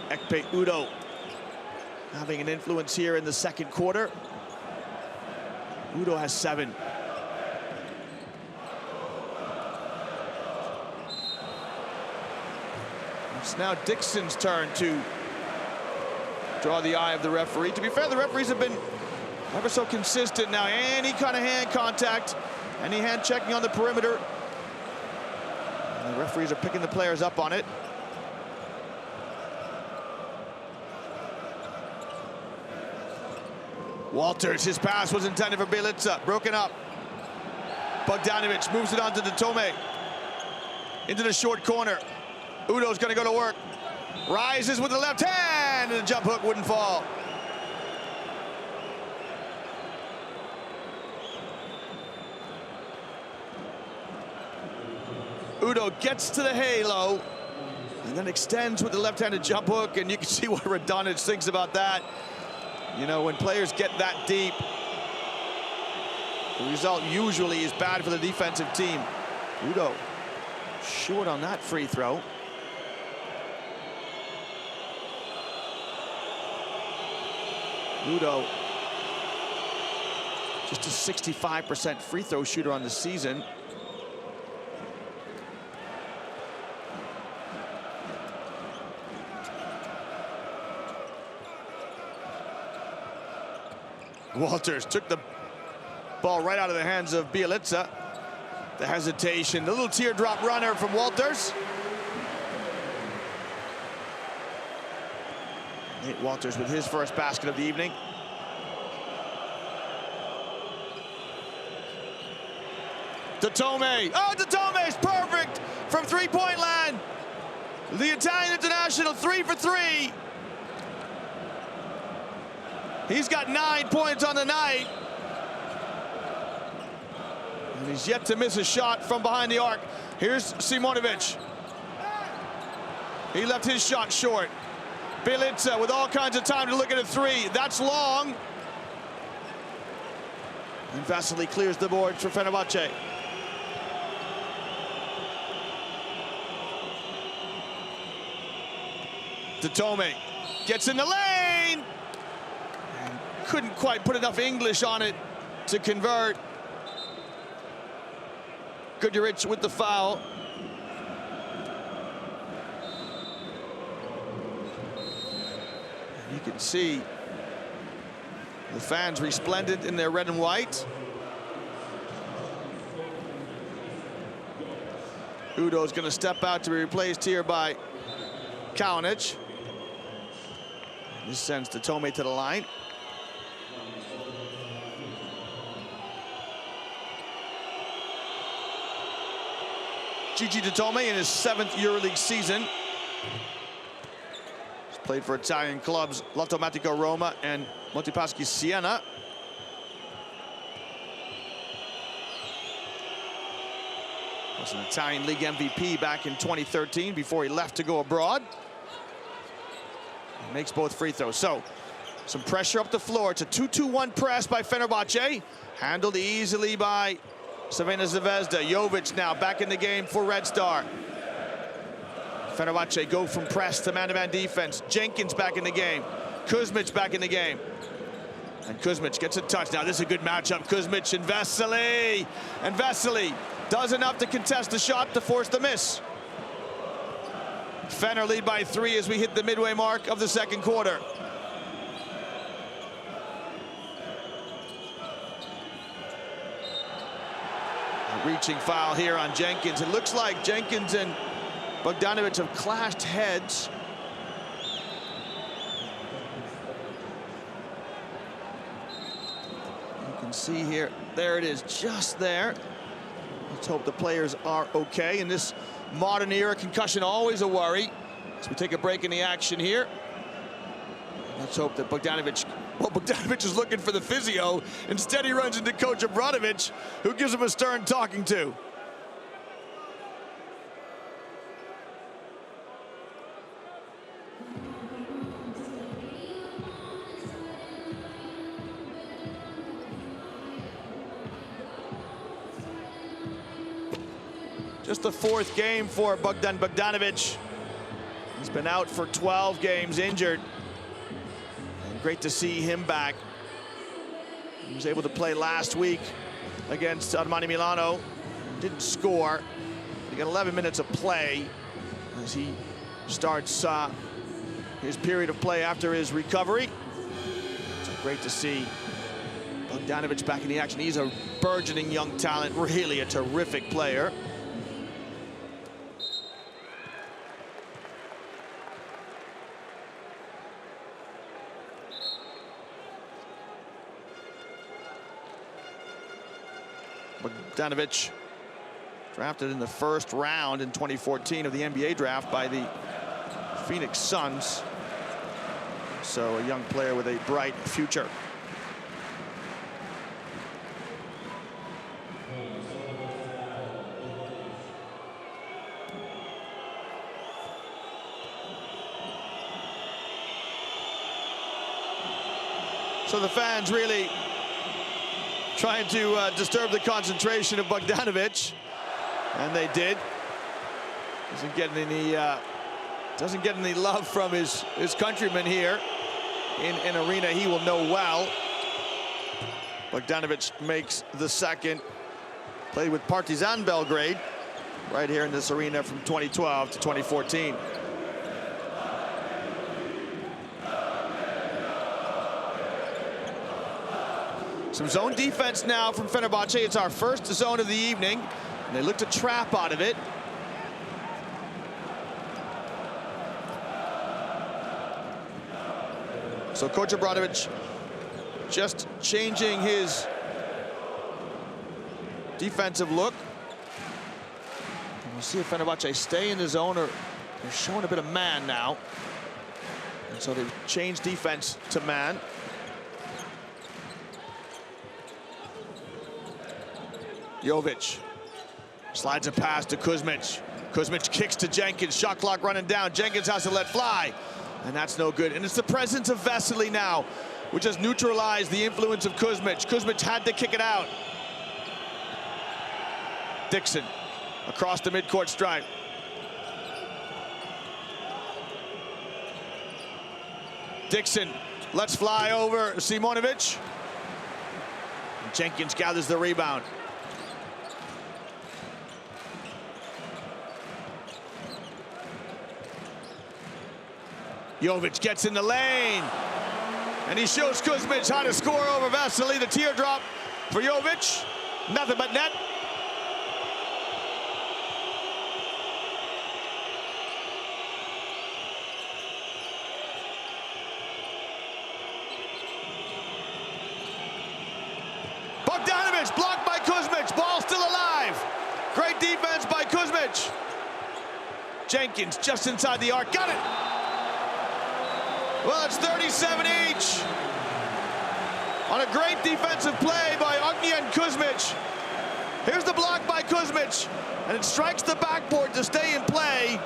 Ekpe Udo having an influence here in the second quarter. Udo has 7. It's now Dixon's turn to draw the eye of the referee. To be fair, the referees have been ever so consistent now. Any kind of hand contact, any hand checking on the perimeter. And the referees are picking the players up on it. Walters, his pass was intended for Bjelica, broken up. Bogdanovic moves it on to Tome. Into the short corner. Udo's gonna go to work. Rises with the left hand, and the jump hook wouldn't fall. Udo gets to the halo, and then extends with the left-handed jump hook, and you can see what Radonjic thinks about that. You know, when players get that deep, the result usually is bad for the defensive team. Udo short on that free throw. Udo, just a 65% free throw shooter on the season. Walters took the ball right out of the hands of Bjelica. The hesitation, the little teardrop runner from Walters. Nate Walters with his first basket of the evening. Tome. Oh, Tome's perfect from three-point land. The Italian international 3 for 3. He's got 9 points on the night. And he's yet to miss a shot from behind the arc. Here's Simonovic. He left his shot short. Bjelica with all kinds of time to look at a three. That's long. And Vasily clears the board for Fenerbahce. Tome gets in the lane. And couldn't quite put enough English on it to convert. Guduric with the foul. You can see the fans resplendent in their red and white. Udo's going to step out to be replaced here by Kalinic. This sends Tome to the line. Gigi Tome in his 7th EuroLeague season. He's played for Italian clubs L'Automatico Roma and Montepaschi Siena. Was an Italian League MVP back in 2013 before he left to go abroad. He makes both free throws. So, some pressure up the floor. It's a 2-2-1 press by Fenerbahce. Handled easily by Crvena Zvezda. Jovic now back in the game for Red Star. Fenerbahce go from press to man-to-man defense. Jenkins back in the game. Kuzmic back in the game. And Kuzmic gets a touch. Now this is a good matchup. Kuzmic and Vesely. And Vesely does enough to contest the shot to force the miss. Fener lead by 3 as we hit the midway mark of the second quarter. A reaching foul here on Jenkins. It looks like Jenkins and Bogdanovic have clashed heads. You can see here, there it is, just there. Let's hope the players are okay. In this modern era, concussion always a worry. So we take a break in the action here. Let's hope that Bogdanovic, well, Bogdanovic is looking for the physio. Instead, he runs into Coach Obradovic, who gives him a stern talking to. Just the 4th game for Bogdan Bogdanovic. He's been out for 12 games injured. And great to see him back. He was able to play last week against Armani Milano. Didn't score. He got 11 minutes of play as he starts his period of play after his recovery. So great to see Bogdanovic back in the action. He's a burgeoning young talent, really a terrific player. Bogdanovic, drafted in the first round in 2014 of the NBA draft by the Phoenix Suns. So a young player with a bright future. So the fans really trying to disturb the concentration of Bogdanovic, and they did. Doesn't get any love from his countrymen here in an arena he will know well. Bogdanovic makes the second. Played with Partizan Belgrade right here in this arena from 2012 to 2014. Some zone defense now from Fenerbahce. It's our first zone of the evening, and they look to trap out of it. So Coach Obradovic just changing his defensive look. And we'll see if Fenerbahce stay in the zone, or they're showing a bit of man now. And so they've changed defense to man. Jovic slides a pass to Kuzmic. Kuzmic kicks to Jenkins. Shot clock running down. Jenkins has to let fly, and that's no good. And it's the presence of Vesely now, which has neutralized the influence of Kuzmic. Kuzmic had to kick it out. Dixon across the midcourt stripe. Dixon lets fly over Simonovic. And Jenkins gathers the rebound. Jovic gets in the lane, and he shows Kuzmic how to score over Vesely. The teardrop for Jovic, nothing but net. Bogdanovic blocked by Kuzmic, ball still alive. Great defense by Kuzmic. Jenkins just inside the arc, got it. Well, it's 37 each on a great defensive play by Ognjen Kuzmic. Here's the block by Kuzmic, and it strikes the backboard to stay in play.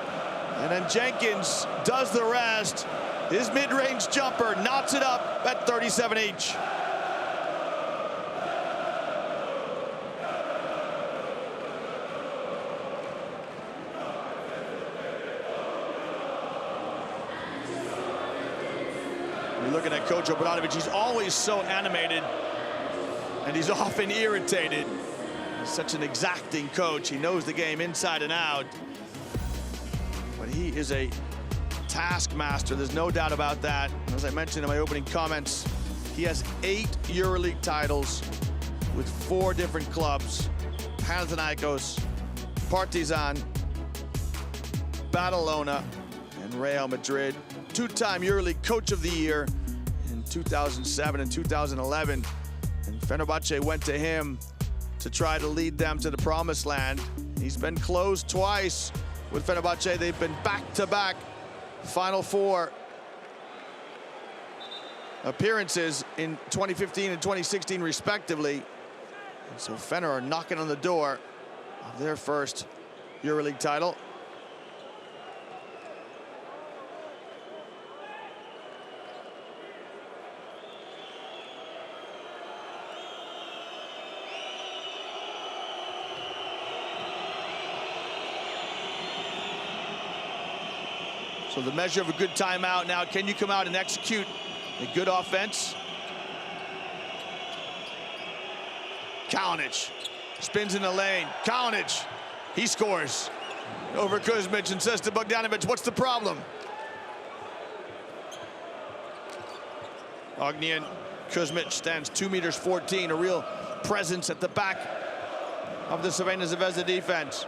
And then Jenkins does the rest. His mid-range jumper knots it up at 37 each. You're looking at Coach Obradovic. He's always so animated, and he's often irritated. He's such an exacting coach. He knows the game inside and out. But he is a taskmaster. There's no doubt about that. And as I mentioned in my opening comments, he has 8 EuroLeague titles with 4 different clubs: Panathinaikos, Partizan, Badalona, and Real Madrid. 2-time EuroLeague Coach of the Year in 2007 and 2011. And Fenerbahce went to him to try to lead them to the promised land. He's been close twice with Fenerbahce. They've been back-to-back Final Four appearances in 2015 and 2016 respectively. And so Fener are knocking on the door of their first EuroLeague title. So the measure of a good timeout now, can you come out and execute a good offense? Kalinic spins in the lane. Kalinic, he scores. over Kuzmic and says to Bogdanovic, what's the problem? Ognian Kuzmic stands 2 meters 14, a real presence at the back of the Crvena Zvezda defense.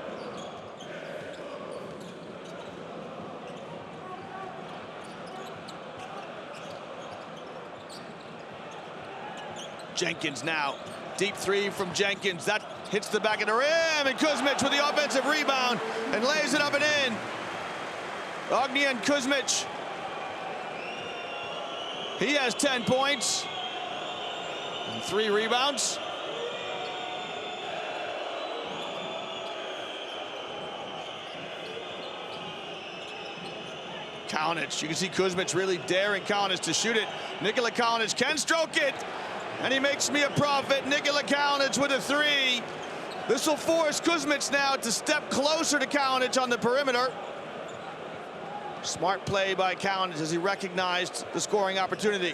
Jenkins now, deep three from Jenkins. That hits the back of the rim, and Kuzmic with the offensive rebound and lays it up and in. Ognian Kuzmic, he has 10 points and 3 rebounds. Kalinic, you can see Kuzmic really daring Kalinic to shoot it. Nikola Kalinic can stroke it, and he makes me a prophet. Nikola Kalinic with a 3. This will force Kuzmic now to step closer to Kalinic on the perimeter. Smart play by Kalinic as he recognized the scoring opportunity.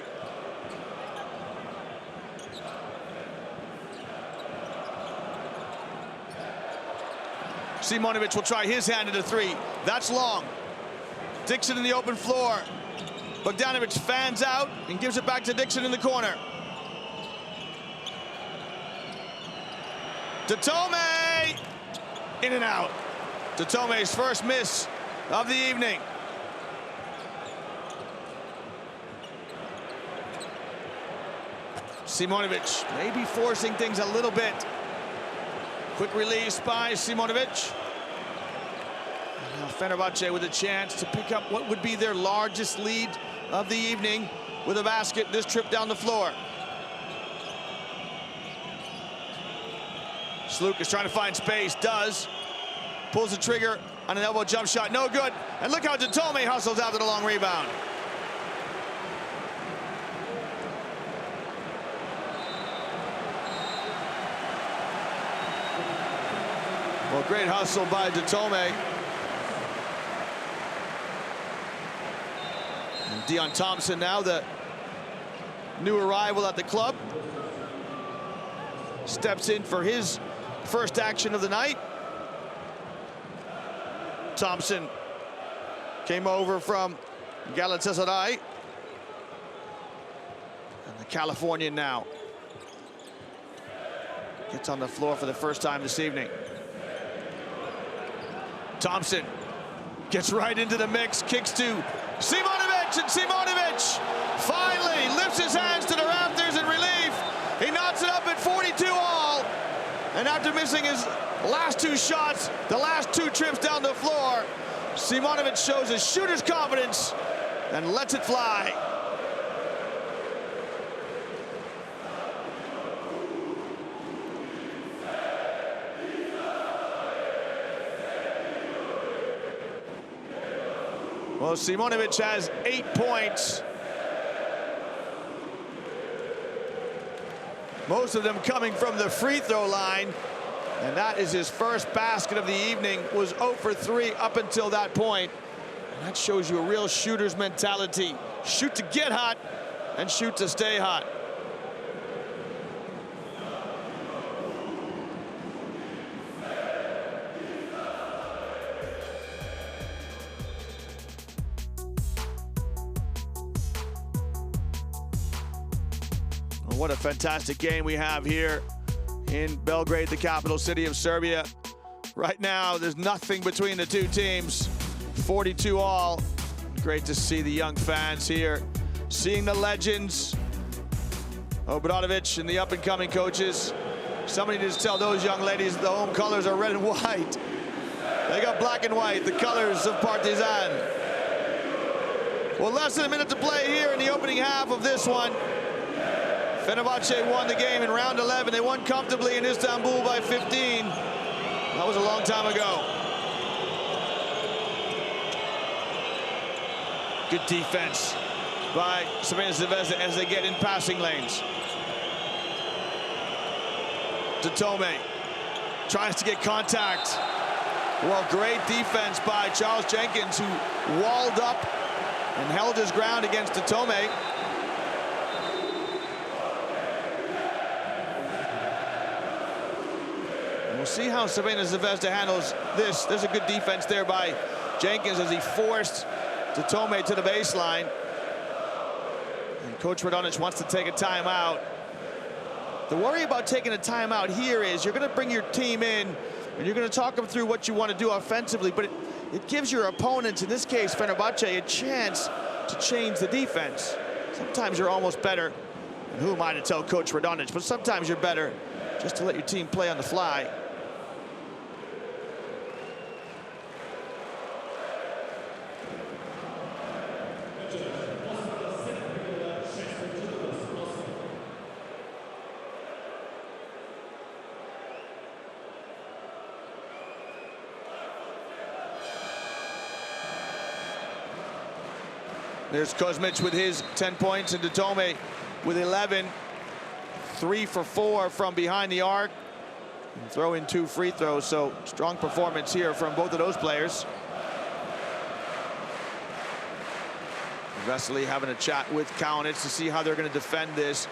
Simonovic will try his hand at a 3. That's long. Dixon in the open floor. Bogdanovic fans out and gives it back to Dixon in the corner. Datome, in and out. Datome's first miss of the evening. Simonovic maybe forcing things a little bit. Quick release by Simonovic. Now Fenerbahce with a chance to pick up what would be their largest lead of the evening with a basket this trip down the floor. Sluk is trying to find space, does. Pulls the trigger on an elbow jump shot, no good. And look how Datome hustles after the long rebound. Well, great hustle by Datome. And Dion Thompson now the new arrival at the club. Steps in for his first action of the night. Thompson came over from Galatasaray. And the Californian now gets on the floor for the first time this evening. Thompson gets right into the mix, kicks to Simonovic, and Simonovic finally lifts his hands to the rafters in relief. He knots it up at 42 all. And after missing his last 2 shots, the last 2 trips down the floor, Simonovic shows his shooter's confidence and lets it fly. Well, Simonovic has 8 points. Most of them coming from the free throw line. And that is his first basket of the evening. Was 0 for 3 up until that point. And that shows you a real shooter's mentality. Shoot to get hot and shoot to stay hot. What a fantastic game we have here in Belgrade, the capital city of Serbia. Right now, there's nothing between the two teams. 42 all. Great to see the young fans here. Seeing the legends, Obradovic and the up-and-coming coaches. Somebody needs to tell those young ladies the home colors are red and white. They got black and white, the colors of Partizan. Well, less than a minute to play here in the opening half of this one. Fenerbahce won the game in round 11. They won comfortably in Istanbul by 15. That was a long time ago. Good defense by Crvena Zvezda as they get in passing lanes. Datome tries to get contact. Well, great defense by Charles Jenkins, who walled up and held his ground against Datome. And we'll see how Crvena Zvezda handles this. There's a good defense there by Jenkins as he forced Tome to the baseline. And Coach Radonjic wants to take a timeout. The worry about taking a timeout here is you're going to bring your team in and you're going to talk them through what you want to do offensively, but it gives your opponents, in this case Fenerbahce, a chance to change the defense. Sometimes you're almost better, and who am I to tell Coach Radonjic, but sometimes you're better just to let your team play on the fly. There's Kuzmic with his 10 points and Tome with 11. 3 for 4 from behind the arc. And throw in 2 free throws, so strong performance here from both of those players. Vesely having a chat with Kaunitz to see how they're going to defend this.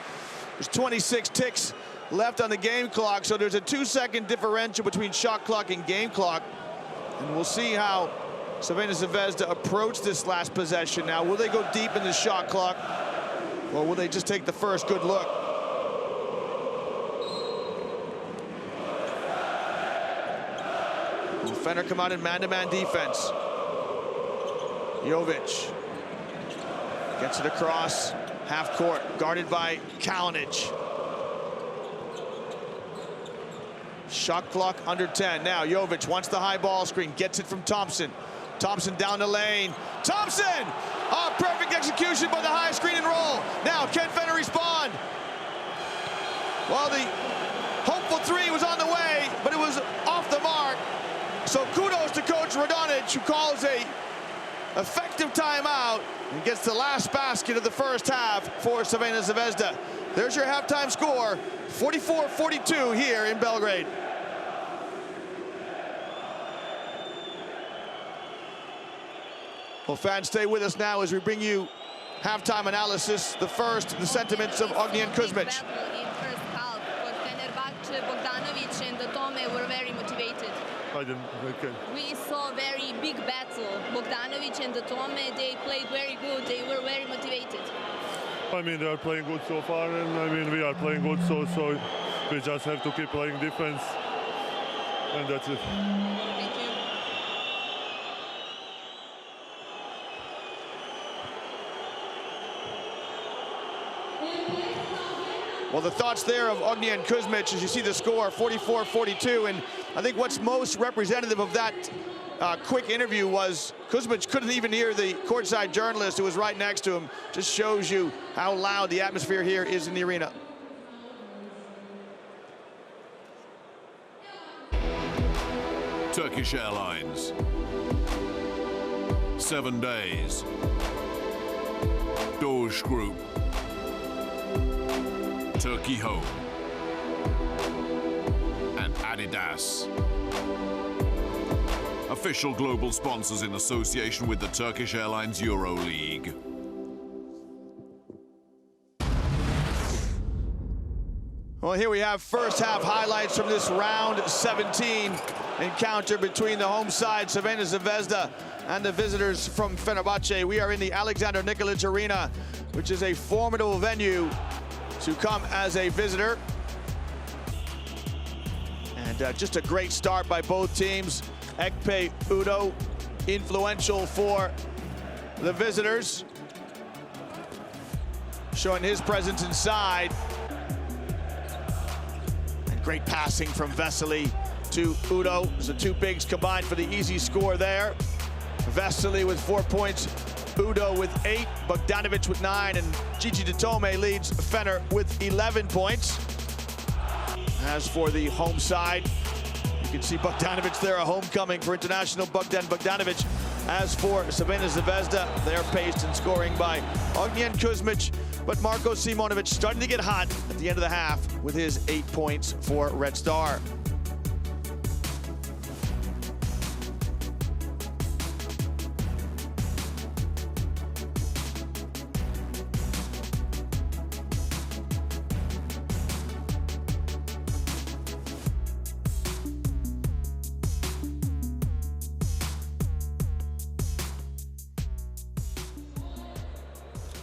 There's 26 ticks left on the game clock, so there's a 2-second differential between shot clock and game clock. And we'll see how Crvena Zvezda approach this last possession now. Will they go deep in the shot clock, or will they just take the first good look? Will Fener come out in man-to-man defense? Jovic gets it across half court, guarded by Kalinic. Shot clock under 10. Now Jovic wants the high ball screen, gets it from Thompson. Thompson down the lane. Thompson! Oh, perfect execution by the high screen and roll. Now, can Fener respond? Well, the hopeful 3 was on the way, but it was off the mark. So kudos to Coach Radonjic, who calls a effective timeout and gets the last basket of the first half for Crvena Zvezda. There's your halftime score, 44-42 here in Belgrade. Well, fans, stay with us now as we bring you halftime analysis. The first, the sentiments of Ognjen Kuzmic. In first half, for Fenerbahce, Bogdanovic and Tome were very motivated. We saw a very big battle. Bogdanovic and Tome, they played very good. They were very motivated. I mean, they are playing good so far, and I mean, we are playing good, so we just have to keep playing defense, and that's it. Thank you. Well, the thoughts there of Ognjen Kuzmic as you see the score, 44-42, and I think what's most representative of that quick interview was Kuzmic couldn't even hear the courtside journalist who was right next to him. Just shows you how loud the atmosphere here is in the arena. Turkish Airlines. 7 days. Doge Group. Turkey Home. And Adidas. Official global sponsors in association with the Turkish Airlines Euro League. Well, here we have first half highlights from this round 17 encounter between the home side, Crvena Zvezda, and the visitors from Fenerbahce. We are in the Alexander Nikolic Arena, which is a formidable venue to come as a visitor. And just a great start by both teams. Ekpe Udo, influential for the visitors, showing his presence inside. And great passing from Vesely to Udo. So 2 bigs combined for the easy score there. Vesely with 4 points, Udo with 8, Bogdanovic with 9, and Gigi Tome leads Fener with 11 points. As for the home side, you can see Bogdanovic there, a homecoming for international Bogdan Bogdanovic. As for Crvena Zvezda, they're paced and scoring by Ognjen Kuzmic, but Marko Simonovic starting to get hot at the end of the half with his 8 points for Red Star.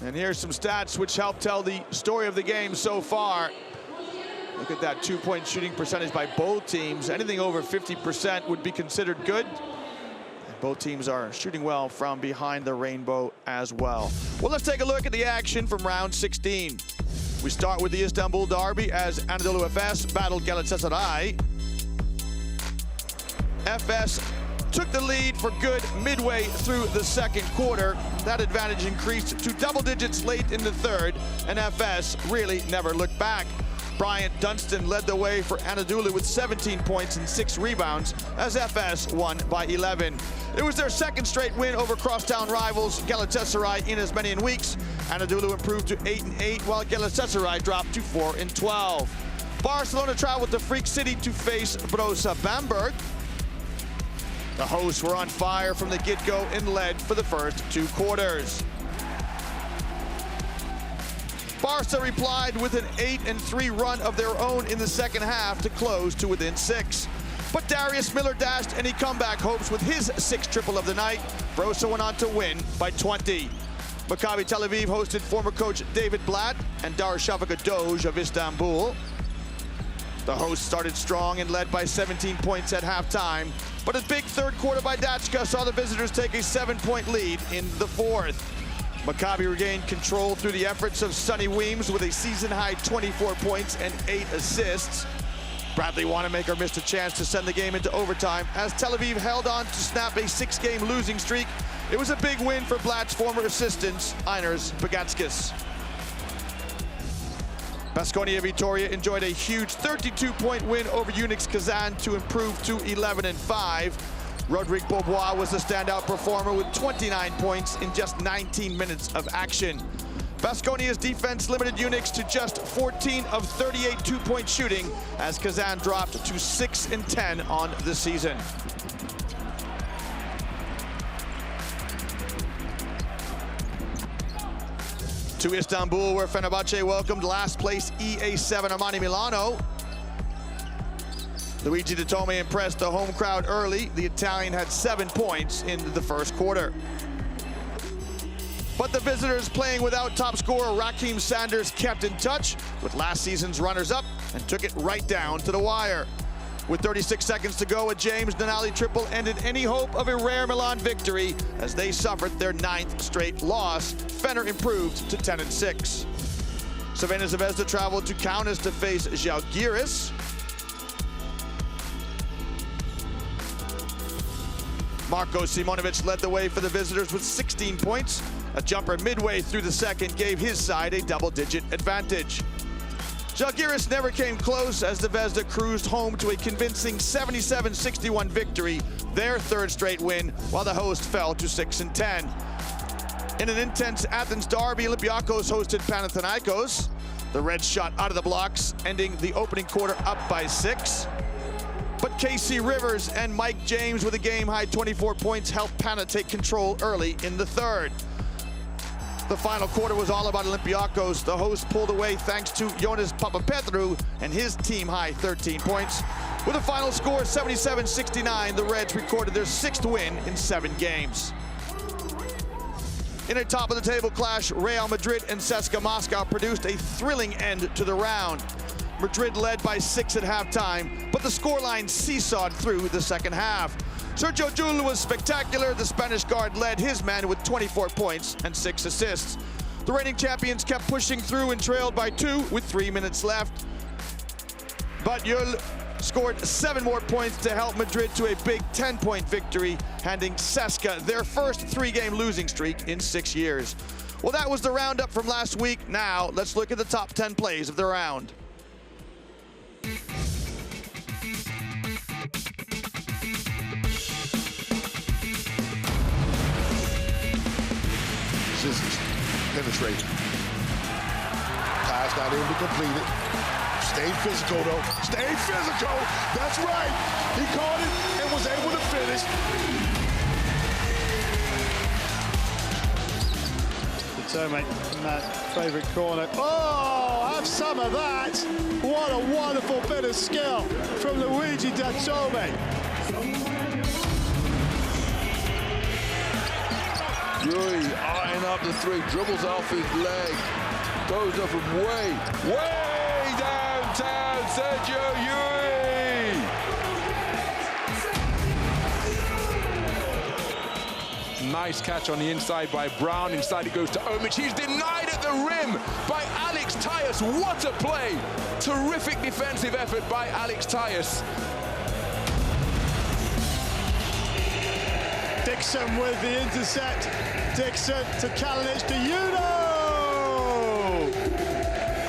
And here's some stats which help tell the story of the game so far. Look at that two-point shooting percentage by both teams. Anything over 50% would be considered good. And both teams are shooting well from behind the rainbow as well. Well, let's take a look at the action from round 16. We start with the Istanbul derby as Anadolu Efes battled Galatasaray. Efes took the lead for good midway through the second quarter. That advantage increased to double digits late in the third, and Efes really never looked back. Bryant Dunstan led the way for Anadolu with 17 points and 6 rebounds as Efes won by 11. It was their second straight win over crosstown rivals Galatasaray in as many weeks. Anadolu improved to 8-8 while Galatasaray dropped to 4-12. Barcelona traveled to Freak City to face Brosa Bamberg. The hosts were on fire from the get-go and led for the first 2 quarters. Barca replied with an 8-3 run of their own in the second half to close to within 6. But Darius Miller dashed any comeback hopes with his 6th triple of the night. Brosa went on to win by 20. Maccabi Tel Aviv hosted former coach David Blatt and Darshafaka Doge of Istanbul. The hosts started strong and led by 17 points at halftime, but a big third quarter by Dachka saw the visitors take a 7-point lead in the fourth. Maccabi regained control through the efforts of Sonny Weems with a season-high 24 points and 8 assists. Bradley Wanamaker missed a chance to send the game into overtime as Tel Aviv held on to snap a 6-game losing streak. It was a big win for Blatt's former assistants, Einars Bagatskis. Baskonia Vitoria enjoyed a huge 32-point win over Unix Kazan to improve to 11-5. Rodrigue Beaubois was the standout performer with 29 points in just 19 minutes of action. Baskonia's defense limited Unix to just 14 of 38 two-point shooting as Kazan dropped to 6-10 on the season. To Istanbul, where Fenerbahce welcomed last place EA7 Armani Milano. Luigi De Tome impressed the home crowd early. The Italian had 7 points in the first quarter. But the visitors, playing without top scorer Raheem Sanders, kept in touch with last season's runners-up and took it right down to the wire. With 36 seconds to go, a James Denali triple ended any hope of a rare Milan victory as they suffered their 9th straight loss. Fener improved to 10-6. Crvena Zvezda traveled to Kaunas to face Žalgiris. Marko Simonovic led the way for the visitors with 16 points. A jumper midway through the second gave his side a double-digit advantage. Žalgiris never came close as the Zvezda cruised home to a convincing 77-61 victory, their 3rd straight win, while the host fell to 6-10. In an intense Athens derby, Olympiacos hosted Panathinaikos. The Reds shot out of the blocks, ending the opening quarter up by 6. But KC Rivers and Mike James with a game-high 24 points helped Pana take control early in the third. The final quarter was all about Olympiacos. The host pulled away thanks to Jonas Papapetrou and his team-high 13 points. With a final score 77-69, the Reds recorded their 6th win in 7 games. In a top-of-the-table clash, Real Madrid and CSKA Moscow produced a thrilling end to the round. Madrid led by 6 at halftime, but the scoreline seesawed through the second half. Sergio Llull was spectacular. The Spanish guard led his men with 24 points and 6 assists. The reigning champions kept pushing through and trailed by 2 with 3 minutes left. But Llull scored 7 more points to help Madrid to a big 10-point victory, handing CSKA their first 3-game losing streak in 6 years. Well, that was the roundup from last week. Now, let's look at the top 10 plays of the round. Scissors, penetrating. Pass not able to complete it. Stay physical, though. Stay physical. That's right. He caught it and was able to finish. Tome in that favourite corner. Oh, have some of that. What a wonderful bit of skill from Luigi De Tome. Rui eyeing up the three, dribbles off his leg, goes up from way downtown, Sergio Rui! Nice catch on the inside by Brown. Inside it goes to Omic. He's denied at the rim by Alex Tyus. What a play! Terrific defensive effort by Alex Tyus. Dixon with the intercept. Dixon to Kalinic to Udo!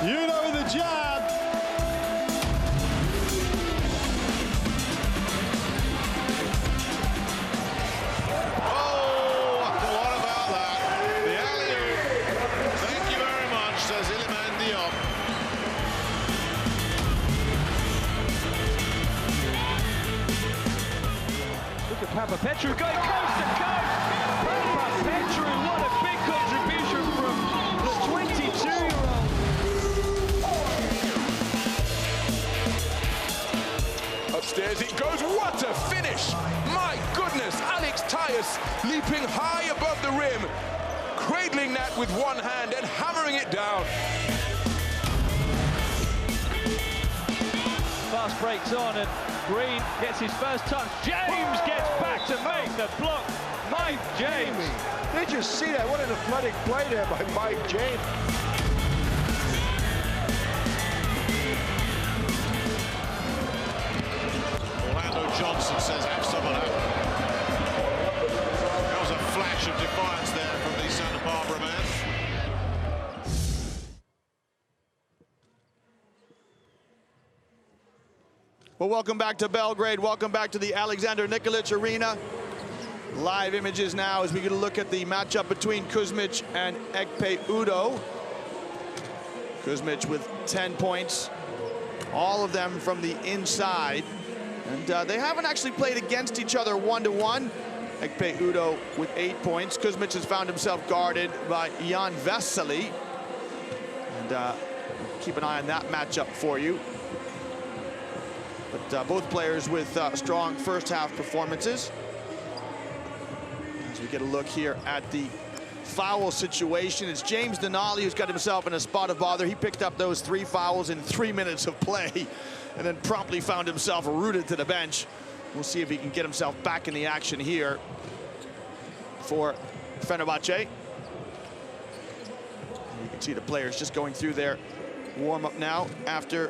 Udo with the jab. Papa Petru going coast to coast. Papa Petru, what a big contribution from the 22-year-old. Upstairs it goes, what a finish! My goodness, Alex Tyus leaping high above the rim, cradling that with one hand and hammering it down. Fast breaks on and Green gets his first touch. James gets back to make the block. Mike James. Did you see that? What an athletic play there by Mike James. Orlando Johnson says, have someone out. There was a flash of defiance there from the Santa Barbara man. Well, welcome back to Belgrade. Welcome back to the Alexander Nikolic Arena. Live images now as we get a look at the matchup between Kuzmic and Ekpe Udo. Kuzmic with 10 points, all of them from the inside. And they haven't actually played against each other one-to-one. Ekpe Udo with 8 points. Kuzmic has found himself guarded by Jan Vesely. And keep an eye on that matchup for you. But both players with strong first half performances. As we get a look here at the foul situation, it's James Denali who's got himself in a spot of bother. He picked up those 3 fouls in 3 minutes of play and then promptly found himself rooted to the bench. We'll see if he can get himself back in the action here for Fenerbahce. You can see the players just going through their warm-up now after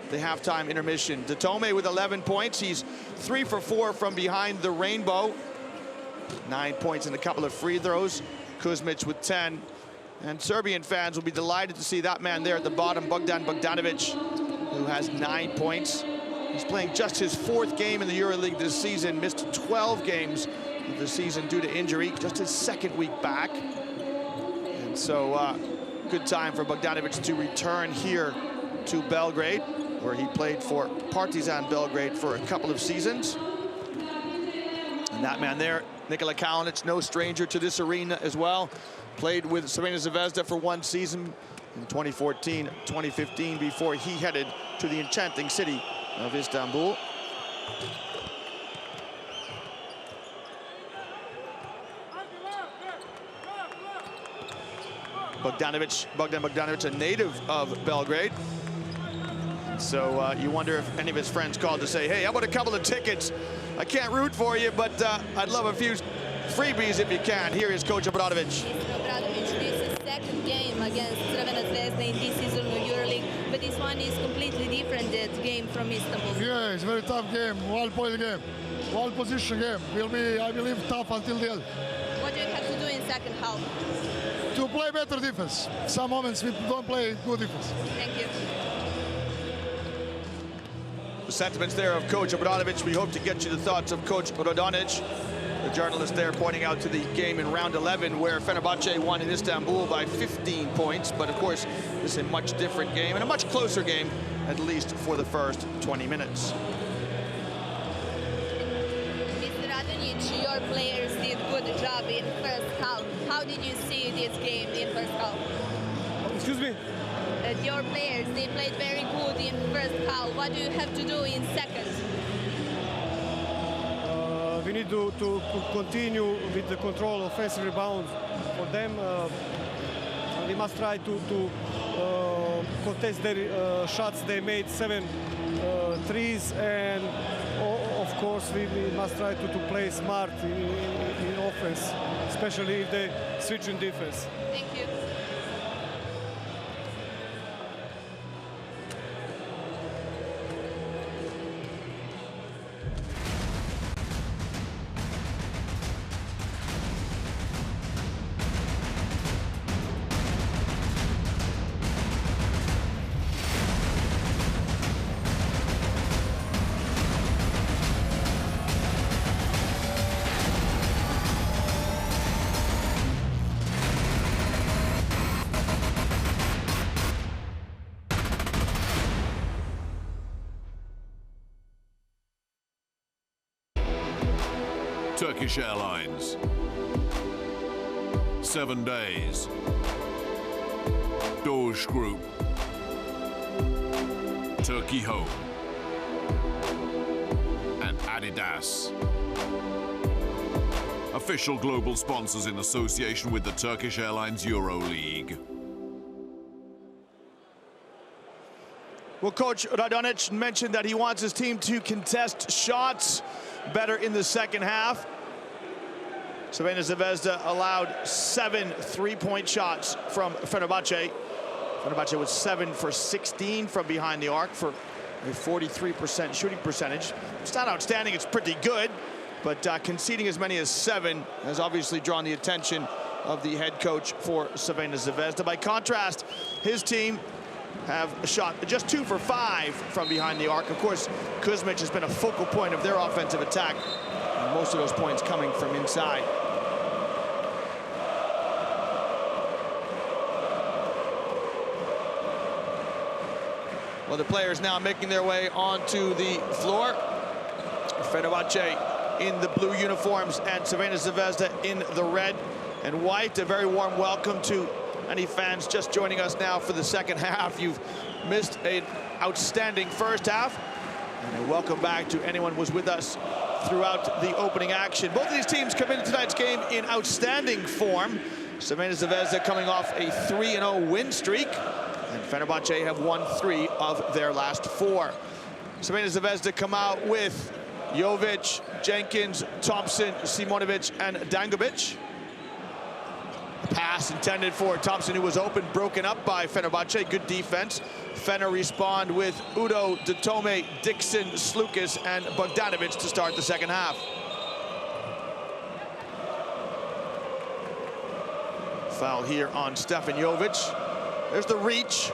the halftime intermission. Datome with 11 points. He's 3 for 4 from behind the rainbow. 9 points and a couple of free throws. Kuzmic with 10. And Serbian fans will be delighted to see that man there at the bottom, Bogdan Bogdanovic, who has 9 points. He's playing just his 4th game in the EuroLeague this season, missed 12 games of the season due to injury, just his 2nd week back. And so good time for Bogdanovic to return here to Belgrade, where he played for Partizan Belgrade for a couple of seasons. And that man there, Nikola Kalinic, no stranger to this arena as well. Played with Crvena Zvezda for 1 season in 2014-2015 before he headed to the enchanting city of Istanbul. Bogdan Bogdanovic, a native of Belgrade. So you wonder if any of his friends called to say, hey, how about a couple of tickets? I can't root for you, but I'd love a few freebies if you can. Here is Coach Obradovic. Mr. Obradovic, this is 2nd game against Crvena zvezda in this season of EuroLeague, but this one is completely different, that game from Istanbul. Yeah, it's a very tough game, 1-point game, 1-position game. Will be, I believe, tough until the end. What do you have to do in 2nd half? To play better defense. Some moments we don't play good defense. Thank you. The sentiments there of Coach Obradovic. We hope to get you the thoughts of Coach Radonic, the journalist there pointing out to the game in round 11 where Fenerbahce won in Istanbul by 15 points. But of course, this is a much different game and a much closer game, at least for the first 20 minutes. Mr. Radonic, your players did a good job in first half. How did you see this game in first half? Excuse me? Your players, they played very good in first half. What do you have to do in 2nd? we need to continue with the control of offensive rebounds for them. We must try to contest their shots. They made 7 threes, and of course we must try to play smart in offense, especially if they switch in defense. Thank you. Turkish Airlines. 7 days. Doge Group. Turkey Home. And Adidas. Official global sponsors in association with the Turkish Airlines Euro League. Well, Coach Radonjic mentioned that he wants his team to contest shots better in the second half. Crvena Zvezda allowed 7 3-point shots from Fenerbahce. Fenerbahce was 7 for 16 from behind the arc for a 43% shooting percentage. It's not outstanding, it's pretty good, but conceding as many as 7 has obviously drawn the attention of the head coach for Crvena Zvezda. By contrast, his team have shot just 2 for 5 from behind the arc. Of course, Kuzmic has been a focal point of their offensive attack, and most of those points coming from inside. Well, the players now making their way onto the floor. Fenerbahce in the blue uniforms and Crvena Zvezda in the red and white. A very warm welcome to any fans just joining us now for the second half. You've missed an outstanding first half, and a welcome back to anyone who was with us throughout the opening action. Both of these teams come into tonight's game in outstanding form. Crvena Zvezda coming off a 3-0 win streak, and Fenerbahce have won 3 of their last 4. Crvena Zvezda come out with Jovic, Jenkins, Thompson, Simonovic, and Dangubic. Pass intended for Thompson, who was open, broken up by Fenerbahce. Good defense. Fener respond with Udo, Datome, Dixon, Slukas, and Bogdanovic to start the second half. Foul here on Stefan Jovic. There's the reach.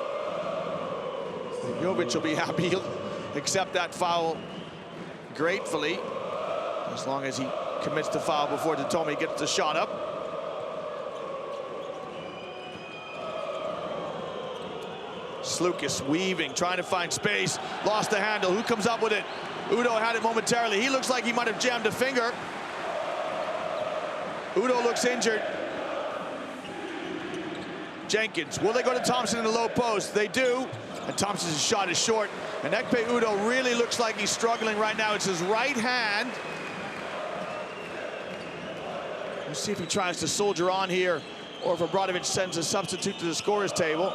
Jovic will be happy. He'll accept that foul gratefully, as long as he commits the foul before Datome gets the shot up. Slukas weaving, trying to find space, lost the handle. Who comes up with it? Udo had it momentarily. He looks like he might have jammed a finger. Udo looks injured. Jenkins, will they go to Thompson in the low post? They do, and Thompson's shot is short. And Ekpe Udo really looks like he's struggling right now. It's his right hand. Let's see if he tries to soldier on here, or if Obradovic sends a substitute to the scorer's table.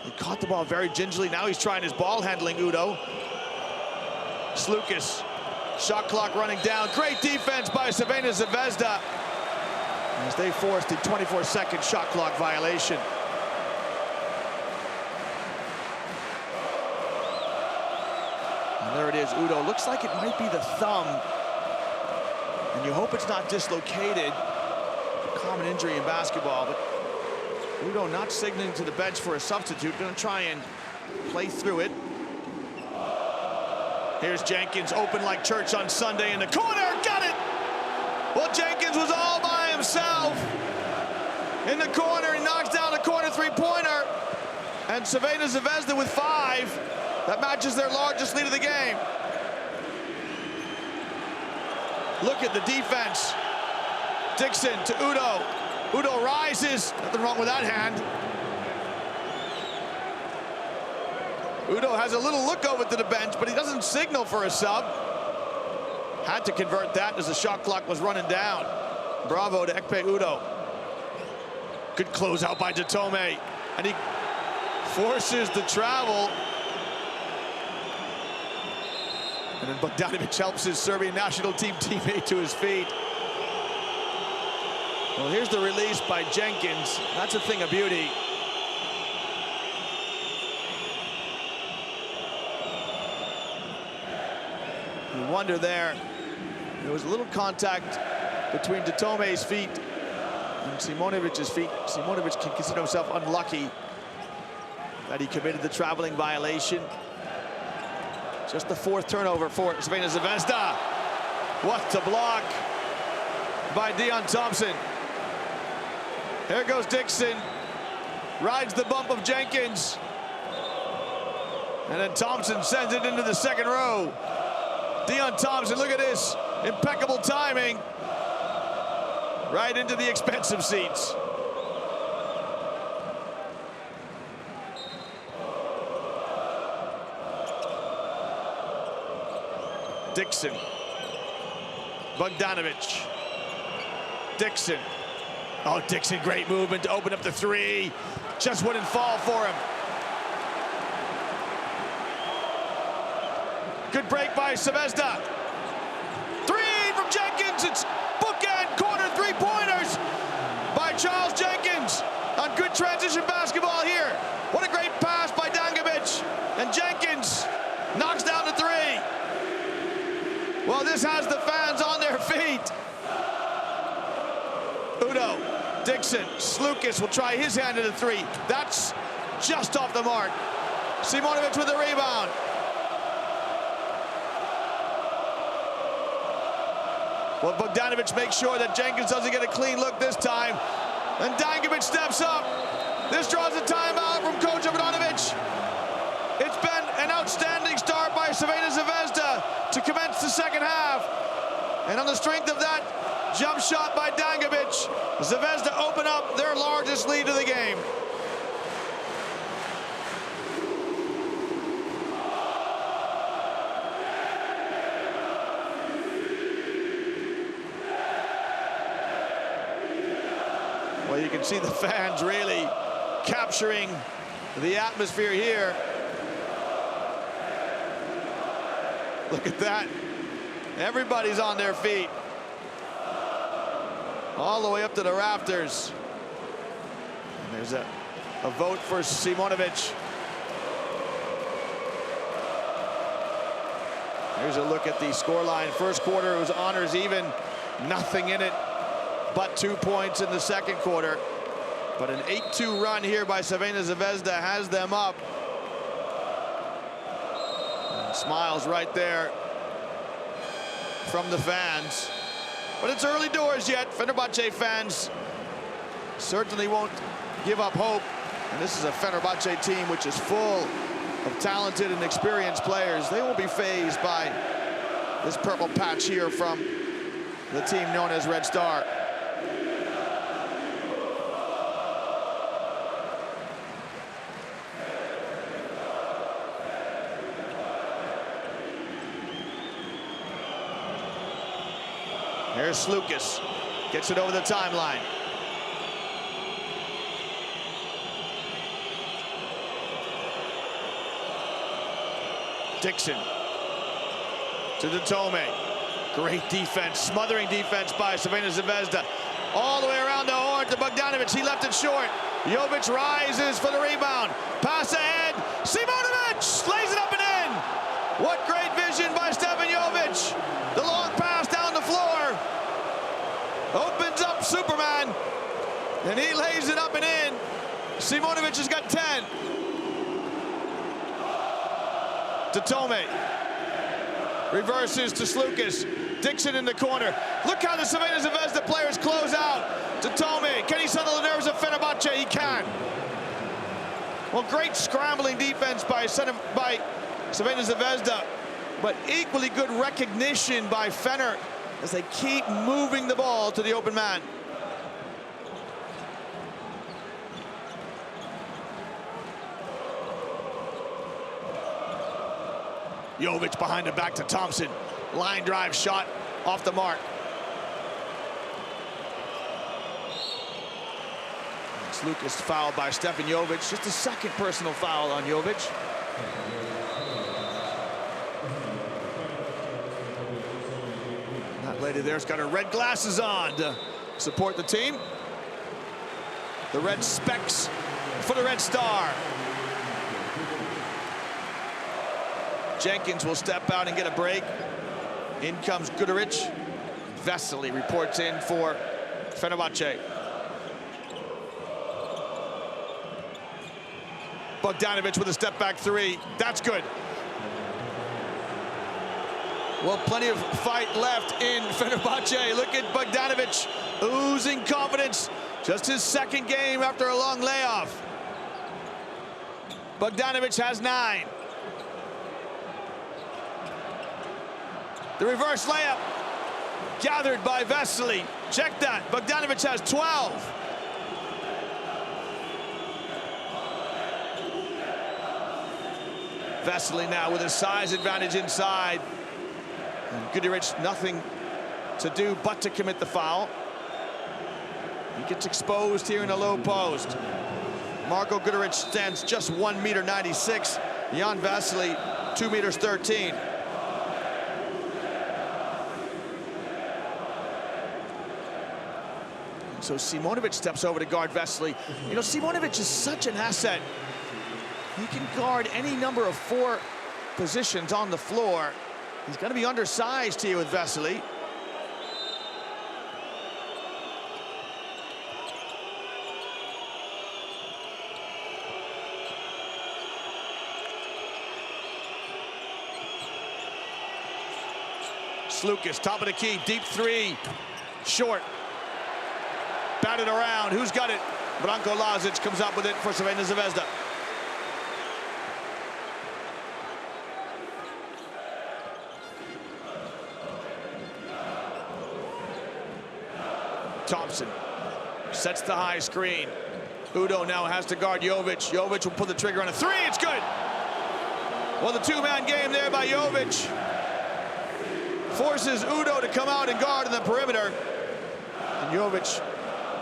He caught the ball very gingerly. Now he's trying his ball handling, Udo. Slukas, shot clock running down. Great defense by Crvena Zvezda as they forced a 24-second shot clock violation. And there it is, Udo. Looks like it might be the thumb, and you hope it's not dislocated. Common injury in basketball, but Udo not signaling to the bench for a substitute. Gonna try and play through it. Here's Jenkins, open like church on Sunday in the corner. Got it! Well, Jenkins was all by himself in the corner. He knocks down a corner three-pointer. And Crvena Zvezda with 5. That matches their largest lead of the game. Look at the defense. Dixon to Udo. Udo rises. Nothing wrong with that hand. Udo has a little look over to the bench, but he doesn't signal for a sub. Had to convert that as the shot clock was running down. Bravo to Ekpe Udo. Good closeout by Datome, and he forces the travel. And then Bogdanovic helps his Serbian national team teammate to his feet. Well, here's the release by Jenkins. That's a thing of beauty. You wonder there was a little contact between Datome's feet and Simonovic's feet. Simonovic can consider himself unlucky that he committed the traveling violation. Just the 4th turnover for Crvena Zvezda. What a block by Dion Thompson. Here goes Dixon. Rides the bump of Jenkins. And then Thompson sends it into the second row. Dion Thompson, look at this. Impeccable timing. Right into the expensive seats. Dixon. Bogdanovic. Dixon. Oh, Dixon, great movement to open up the 3. Just wouldn't fall for him. Good break by Zvezda. 3 from Jenkins. It's bookend corner 3-pointers by Charles Jenkins on good transition basketball here. What a great pass by Dangubic. And Jenkins knocks down the 3. Well, this has the fans on their feet. Udo, Dixon, Slukas will try his hand at the 3. That's just off the mark. Simonovic with the rebound. Well, Bogdanovic makes sure that Jenkins doesn't get a clean look this time. And Dangubic steps up. This draws a timeout from Coach Ivanovic. It's been an outstanding start by Crvena Zvezda to commence the second half. And on the strength of that jump shot by Dangubic, Zvezda open up their largest lead of the game. Well, you can see the fans really capturing the atmosphere here. Look at that. Everybody's on their feet. All the way up to the rafters. And there's a vote for Simonovic. Here's a look at the scoreline. First quarter, it was honors even. Nothing in it but 2 points in the second quarter. But an 8-2 run here by Crvena Zvezda has them up. And smiles right there from the fans. But it's early doors yet. Fenerbahce fans certainly won't give up hope. And this is a Fenerbahce team which is full of talented and experienced players. They won't be fazed by this purple patch here from the team known as Red Star. Here's Slukas, gets it over the timeline. Dixon to Datome. Great defense, smothering defense by Crvena Zvezda. All the way around the horn to Bogdanovic. He left it short. Jovic rises for the rebound. Pass ahead. Simonovic lays it up and in. What great vision by Stefan Jovic. The long pass down the floor. Opens up Superman. And he lays it up and in. Simonovic has got 10. Datome reverses to Slukas. Dixon in the corner. Look how the Crvena Zvezda players close out. Datome, can he settle the nerves of Fenerbahce? He can. Well, great scrambling defense by Crvena Zvezda, but equally good recognition by Fener as they keep moving the ball to the open man. Jovic behind the back to Thompson. Line drive shot off the mark. Lucas fouled by Stefan Jovic. Just a second personal foul on Jovic. That lady there's got her red glasses on to support the team. The red specs for the Red Star. Jenkins will step out and get a break. In comes Guduric. Vesely reports in for Fenerbahce. Bogdanovic with a step-back three. That's good. Well, plenty of fight left in Fenerbahce. Look at Bogdanovic oozing confidence. Just his second game after a long layoff. Bogdanovic has 9. The reverse layup gathered by Vesely. Check that. Bogdanovic has 12. Vesely now with a size advantage inside. And Guduric nothing to do but to commit the foul. He gets exposed here in a low post. Marko Guduric stands just 1.96 m. Jan Vesely 2.13 m. So Simonovic steps over to guard Vesely. You know, Simonovic is such an asset. He can guard any number of 4 positions on the floor. He's going to be undersized here with Vesely. Slukas, top of the key, deep three, short. Batted around, who's got it? Branko Lazic comes up with it for Crvena Zvezda. Thompson sets the high screen. Udo now has to guard Jovic. Jovic will pull the trigger on a three. It's good. Well, the two-man game there by Jovic forces Udo to come out and guard in the perimeter. And Jovic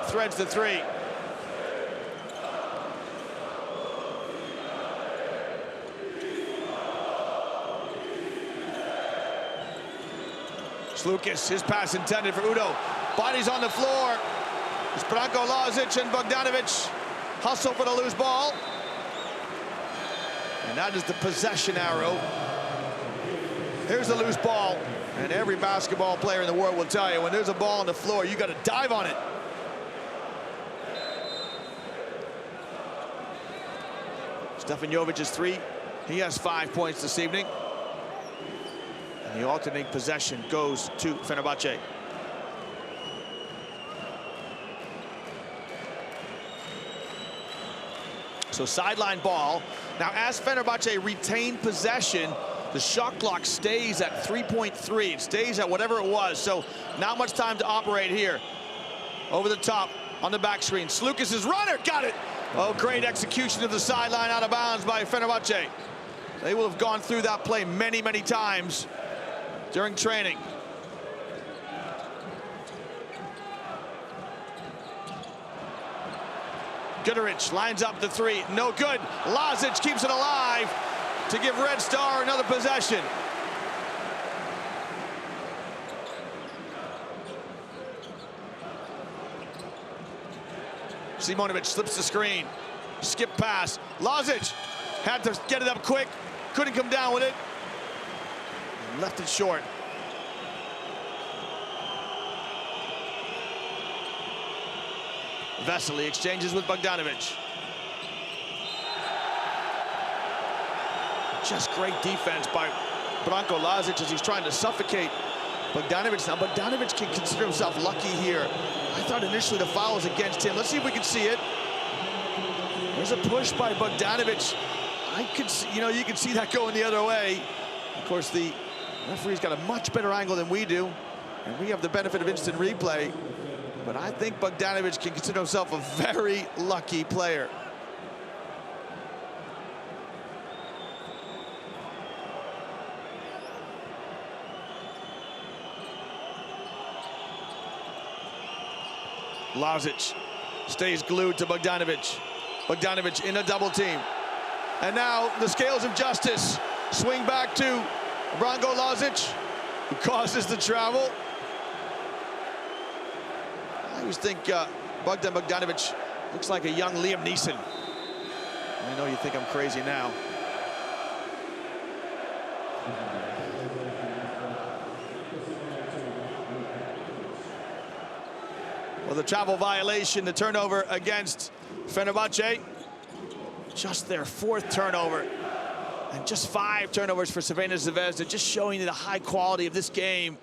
threads the three. Slukas, his pass intended for Udo. Bodies on the floor. It's Branko Lazic and Bogdanovic hustle for the loose ball. And that is the possession arrow. Here's the loose ball. And every basketball player in the world will tell you, when there's a ball on the floor, you got to dive on it. Stefan Jovic's three. He has 5 points this evening. And the alternating possession goes to Fenerbahce. So sideline ball. Now, as Fenerbahce retain possession, the shot clock stays at 3.3. It stays at whatever it was. So not much time to operate here. Over the top on the back screen. Slukas' runner, got it. Oh, great execution of the sideline out of bounds by Fenerbahce. They will have gone through that play many, many times during training. Guduric lines up the three, no good. Lazic keeps it alive to give Red Star another possession. Simonovic slips the screen, skip pass. Lazic had to get it up quick, couldn't come down with it. Left it short. Vesely exchanges with Bogdanovic. Just great defense by Branko Lazic as he's trying to suffocate Bogdanovic. Now Bogdanovic can consider himself lucky here. I thought initially the foul was against him. Let's see if we can see it. There's a push by Bogdanovic. I could see, you know, you can see that going the other way. Of course, the referee's got a much better angle than we do, and we have the benefit of instant replay. But I think Bogdanovic can consider himself a very lucky player. Lazic stays glued to Bogdanovic. Bogdanovic in a double team. And now the scales of justice swing back to Branko Lazic, who causes the travel. I always think Bogdan Bogdanovic looks like a young Liam Neeson. I know you think I'm crazy now. Well, the travel violation, the turnover against Fenerbahce. Just their 4th turnover. And just 5 turnovers for Crvena Zvezda, just showing you the high quality of this game.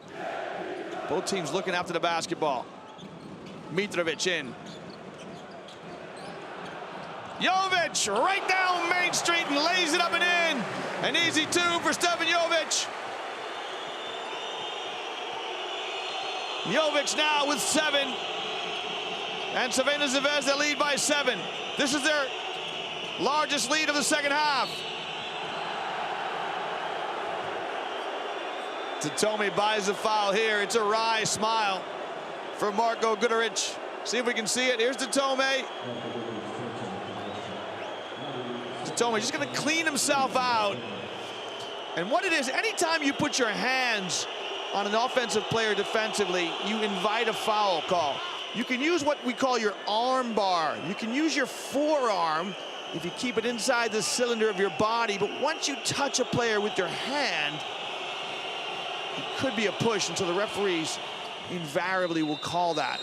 Both teams looking after the basketball. Mitrovic in. Jovic right down Main Street and lays it up and in. An easy 2 for Stefan Jovic. Jovic now with 7. And Crvena Zvezda lead by 7. This is their largest lead of the second half. Tome buys a foul here. It's a wry smile for Marko Guduric. See if we can see it. Here's Tome. Tome just going to clean himself out. And what it is, anytime you put your hands on an offensive player defensively, you invite a foul call. You can use what we call your arm bar. You can use your forearm if you keep it inside the cylinder of your body. But once you touch a player with your hand, it could be a push, and so the referees invariably will call that.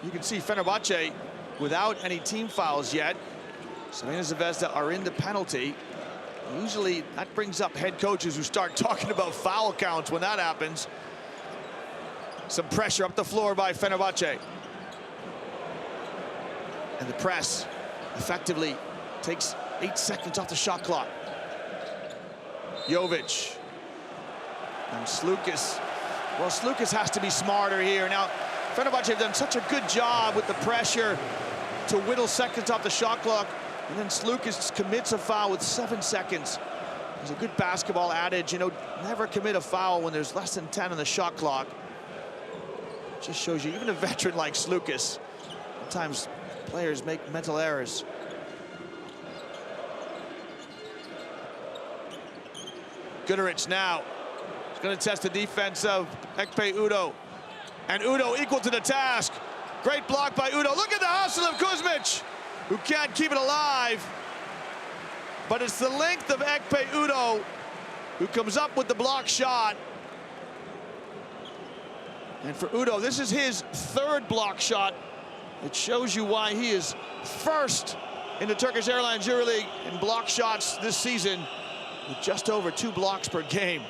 You can see Fenerbahce without any team fouls yet. Crvena Zvezda are in the penalty. Usually that brings up head coaches who start talking about foul counts when that happens. Some pressure up the floor by Fenerbahce. And the press effectively takes 8 seconds off the shot clock. Jovic. And Slukas. Well, Slukas has to be smarter here. Now, Fenerbahce have done such a good job with the pressure to whittle seconds off the shot clock. And then Slukas commits a foul with 7 seconds. There's a good basketball adage, you know, never commit a foul when there's less than 10 on the shot clock. Just shows you, even a veteran like Slukas, sometimes players make mental errors. Guduric now. He's going to test the defense of Ekpe Udo. And Udo equal to the task. Great block by Udo. Look at the hustle of Kuzmic, who can't keep it alive. But it's the length of Ekpe Udo who comes up with the block shot. And for Udo, this is his 3rd block shot. It shows you why he is first in the Turkish Airlines EuroLeague in block shots this season, with just over 2 blocks per game.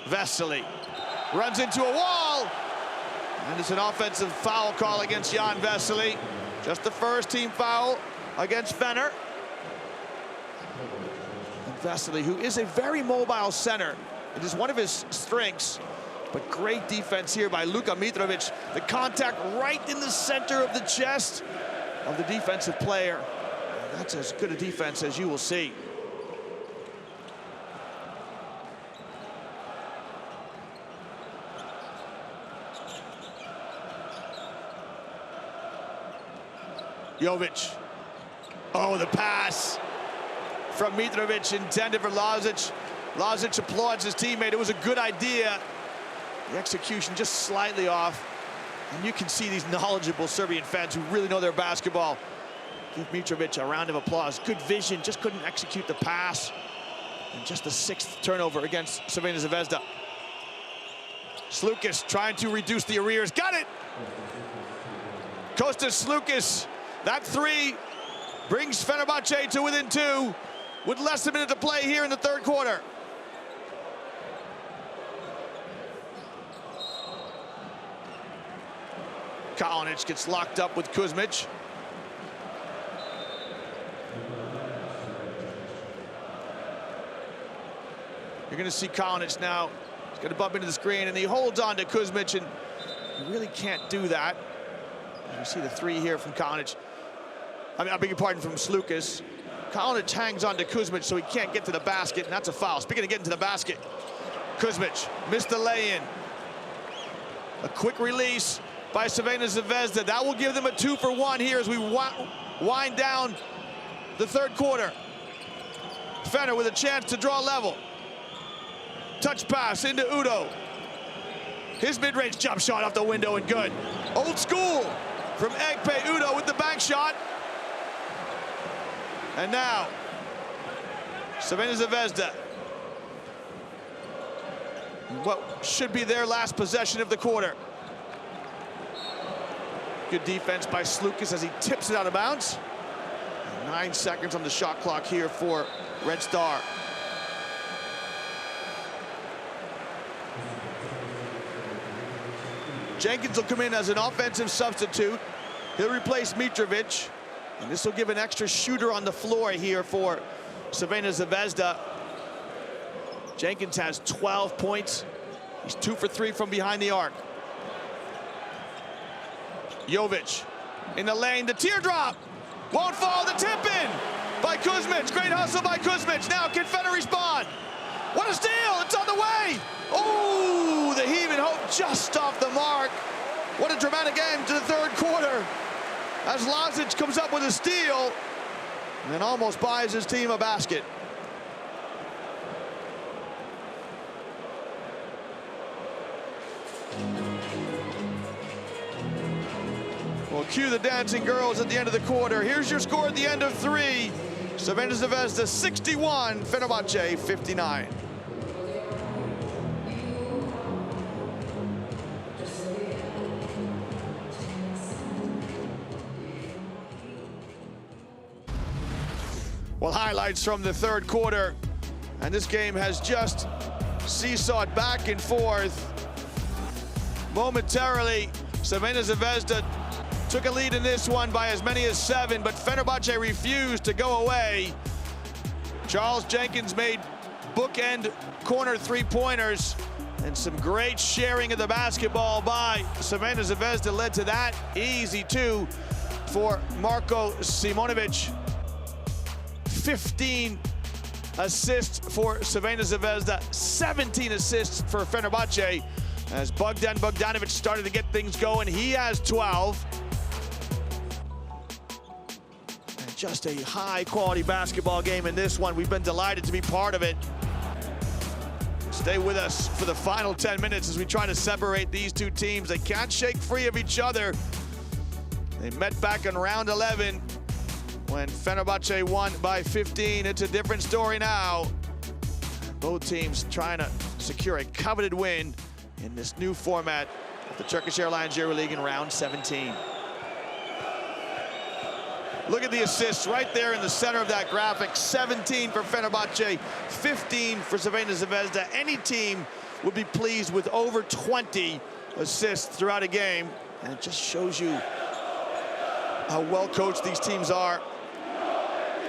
Vesely runs into a wall, and it's an offensive foul call against Jan Vesely. Just the 1st team foul against Fener. And Vesely, who is a very mobile center, it is one of his strengths, but great defense here by Luka Mitrovic. The contact right in the center of the chest of the defensive player. That's as good a defense as you will see. Jovic. Oh, the pass from Mitrovic intended for Lazic. Lazic applauds his teammate. It was a good idea. The execution just slightly off. And you can see these knowledgeable Serbian fans who really know their basketball give Mitrovic a round of applause. Good vision, just couldn't execute the pass. And just the 6th turnover against Crvena Zvezda. Slukas trying to reduce the arrears. Got it! Kostas Slukas. That 3 brings Fenerbahce to within 2 with less than a minute to play here in the 3rd quarter. Kalinic gets locked up with Kuzmic. You're going to see Kalinic now. He's going to bump into the screen, and he holds on to Kuzmic, and you really can't do that. You see the 3 here from Kalinic. I beg your pardon, from Slukas. Kalinic hangs on to Kuzmic so he can't get to the basket, and that's a foul. Speaking of getting to the basket, Kuzmic missed the lay-in. A quick release by Crvena Zvezda. That will give them a 2-for-1 here as we wind down the third quarter. Fener with a chance to draw level. Touch pass into Udo. His mid-range jump shot off the window and good. Old school from Ekpe. Udo with the bank shot. And now, Crvena Zvezda. What should be their last possession of the quarter. Good defense by Slukas as he tips it out of bounds. 9 seconds on the shot clock here for Red Star. Jenkins will come in as an offensive substitute. He'll replace Mitrovic. And this will give an extra shooter on the floor here for Crvena Zvezda. Jenkins has 12 points. He's 2 for 3 from behind the arc. Jovic in the lane, the teardrop. Won't fall, the tip in by Kuzmic. Great hustle by Kuzmic. Now can Fener respond? What a steal, it's on the way. Oh, the heave and hope just off the mark. What a dramatic end to the third quarter. As Lazic comes up with a steal and then almost buys his team a basket. Well, cue the dancing girls at the end of the quarter. Here's your score at the end of 3. Crvena Zvezda 61, Fenerbahce 59. Well, highlights from the third quarter, and this game has just seesawed back and forth. Momentarily, Crvena Zvezda took a lead in this one by as many as 7, but Fenerbahce refused to go away. Charles Jenkins made bookend corner three-pointers, and some great sharing of the basketball by Crvena Zvezda led to that easy 2 for Marko Simonovic. 15 assists for Crvena Zvezda, 17 assists for Fenerbahce as Bogdan Bogdanovic started to get things going. He has 12. And just a high-quality basketball game in this one. We've been delighted to be part of it. Stay with us for the final 10 minutes as we try to separate these two teams. They can't shake free of each other. They met back in round 11. When Fenerbahce won by 15, it's a different story now. Both teams trying to secure a coveted win in this new format of the Turkish Airlines EuroLeague in round 17. Look at the assists right there in the center of that graphic. 17 for Fenerbahce, 15 for Crvena Zvezda. Any team would be pleased with over 20 assists throughout a game. And it just shows you how well coached these teams are,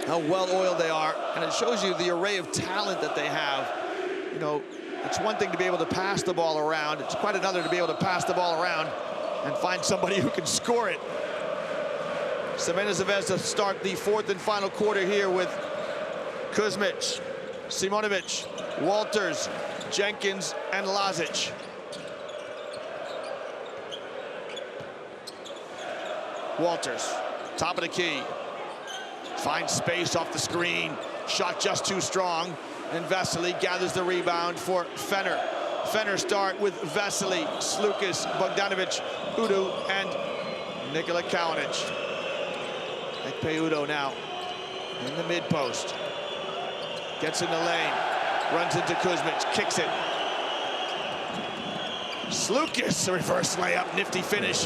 how well-oiled they are, and it shows you the array of talent that they have. You know, it's one thing to be able to pass the ball around. It's quite another to be able to pass the ball around and find somebody who can score it. Crvena Zvezda start the fourth and final quarter here with Kuzmic, Simonovic, Walters, Jenkins, and Lazic. Walters, top of the key. Finds space off the screen. Shot just too strong. And Vesely gathers the rebound for Fener. Fener start with Vesely, Slukas, Bogdanovic, Udo, and Nikola Kalinic. Ekpe Udo now in the mid post. Gets in the lane. Runs into Kuzmic, kicks it. Slukas, a reverse layup, nifty finish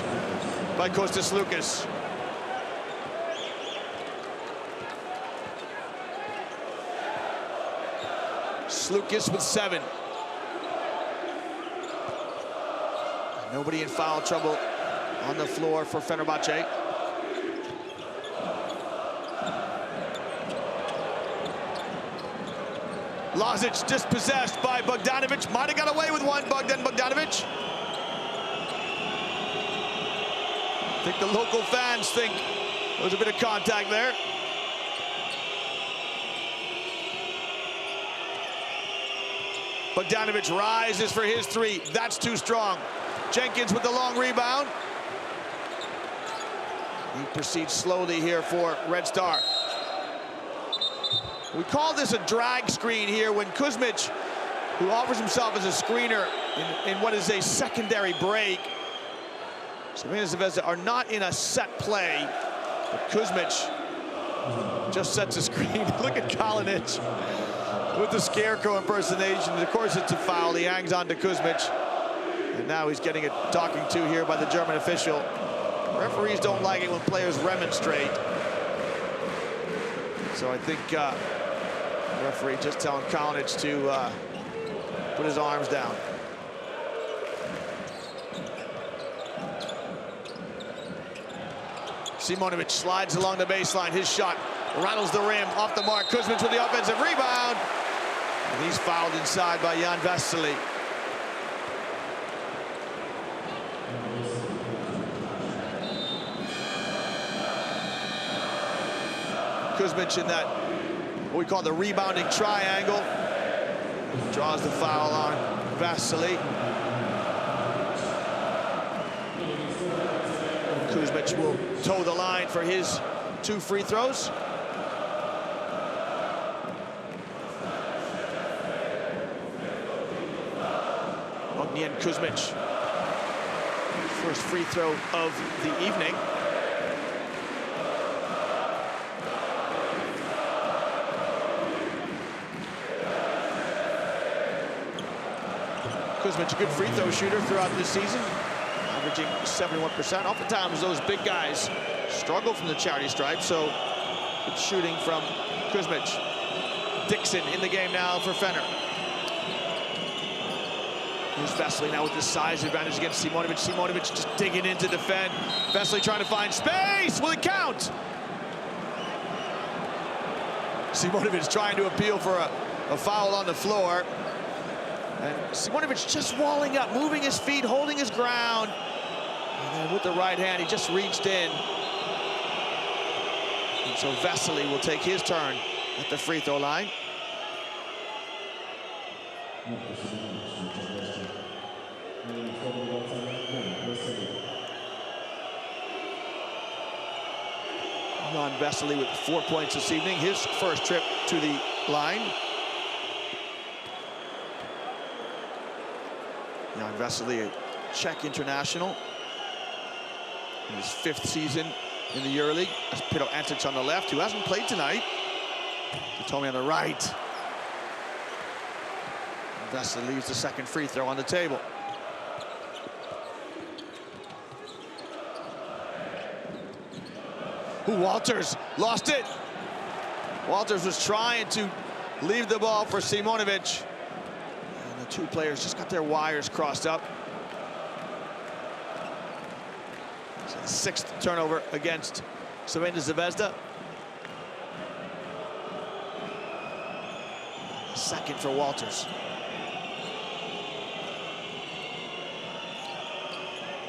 by Kostas Slukas. Slukas with 7. Nobody in foul trouble on the floor for Fenerbahce. Lazic dispossessed by Bogdanovic. Might have got away with one, Bogdan Bogdanovic. I think the local fans think There was a bit of contact there. Bogdanovic rises for his three. That's too strong. Jenkins with the long rebound. He proceeds slowly here for Red Star. We call this a drag screen here when Kuzmic, who offers himself as a screener in what is a secondary break. Crvena zvezda are not in a set play, but Kuzmic just sets a screen. Look at Kalinic with the scarecrow impersonation. Of course, it's a foul. He hangs on to Kuzmic. And now he's getting a talking to here by the German official. Referees don't like it when players remonstrate. So I think the referee just telling Kalinic to put his arms down. Simonovic slides along the baseline. His shot rattles the rim off the mark. Kuzmic with the offensive rebound. And he's fouled inside by Jan Vesely. Kuzmic in that, what we call the rebounding triangle. Draws the foul on Vesely. Kuzmic will toe the line for his 2 free throws. Ognian Kuzmic, first free throw of the evening. Kuzmic, a good free throw shooter throughout this season, averaging 71%. Oftentimes, those big guys struggle from the charity stripe, so good shooting from Kuzmic. Dixon in the game now for Fener. Here's Vesely now with the size advantage against Simonovic. Simonovic just digging in to defend. Vesely trying to find space. Will it count? Simonovic trying to appeal for a foul on the floor. And Simonovic just walling up, moving his feet, holding his ground. And then with the right hand, he just reached in. And so Vesely will take his turn at the free throw line. Jan Vesely with 4 points this evening, his first trip to the line. Jan Vesely, a Czech international, in his 5th season in the EuroLeague. That's Pito Antic on the left, who hasn't played tonight. Tomi on the right. Vesely leaves the second free throw on the table. Walters lost it. Walters was trying to leave the ball for Simonovic. And the 2 players just got their wires crossed up. So the 6th turnover against Crvena zvezda. Second for Walters.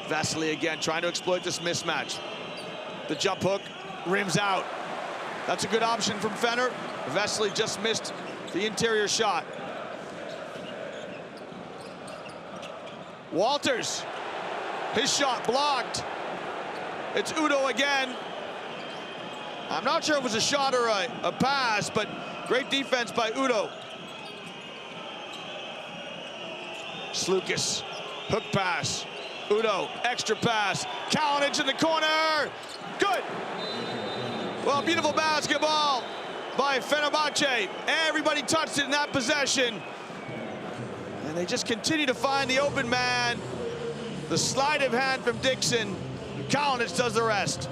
Vesely again trying to exploit this mismatch. The jump hook rims out. That's a good option from Fener. Vesely just missed the interior shot. Walters, his shot blocked. It's Udo again. I'm not sure if it was a shot or a pass, but great defense by Udo. Slukas, hook pass. Udo, extra pass. Kalinic in the corner. Good. Well, beautiful basketball by Fenerbahce. Everybody touched it in that possession. And they just continue to find the open man. The sleight of hand from Dixon. Kalinic does the rest.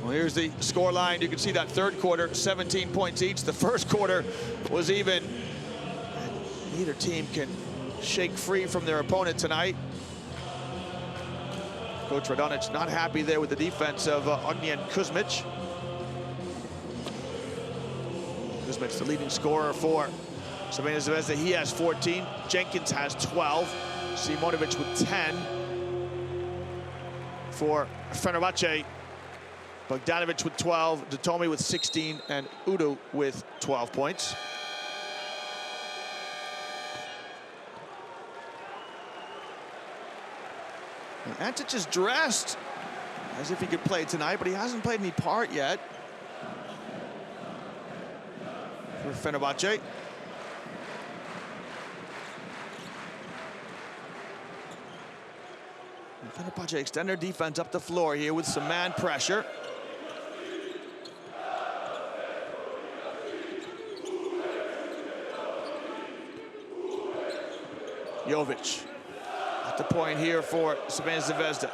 Well, here's the score line. You can see that third quarter, 17 points each. The first quarter was even. And neither team can shake free from their opponent tonight. Coach Radonic not happy there with the defense of Ognjen Kuzmic. Kuzmic, the leading scorer for Crvena Zvezda. He has 14. Jenkins has 12. Simonovic with 10. For Fenerbahce, Bogdanovic with 12, Datomi with 16, and Udo with 12 points. And Antic is dressed as if he could play tonight, but he hasn't played any part yet for Fenerbahce. Fenerbahce extend their defense up the floor here with some man pressure. Jovic at the point here for Crvena Zvezda.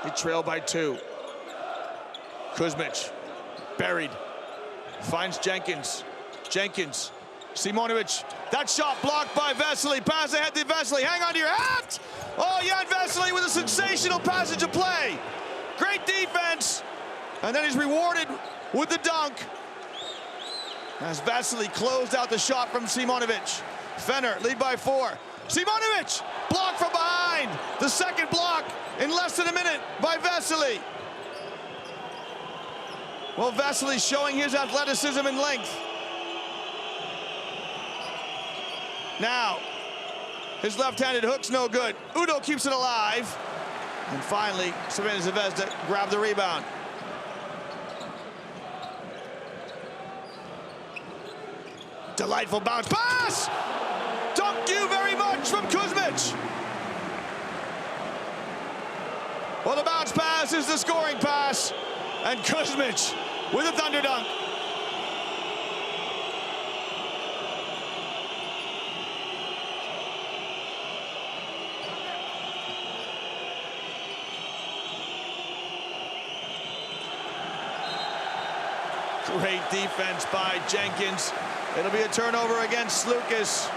They trail by 2. Kuzmic buried, finds Jenkins. Jenkins, Simonovic, that shot blocked by Vesely. Pass ahead to Vesely, hang on to your hat! Oh, Jan Vesely with a sensational passage of play. Great defense, and then he's rewarded with the dunk as Vesely closed out the shot from Simonovic. Fener lead by 4. Simonovic, blocked from behind. The second block in less than a minute by Vesely. Well, Vesely showing his athleticism and length. Now, his left-handed hook's no good. Udo keeps it alive. And finally, Crvena Zvezda grabbed the rebound. Delightful bounce pass! Thank you very much from Kuzmic. Well, the bounce pass is the scoring pass. And Kuzmic with a thunder dunk. Great defense by Jenkins. It'll be a turnover against Lucas.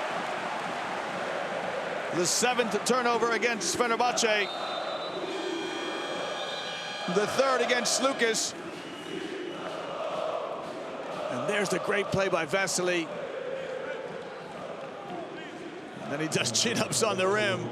The 7th turnover against Fenerbahce. The 3rd against Lucas. And there's the great play by Vesely. And then he does chin-ups on the rim.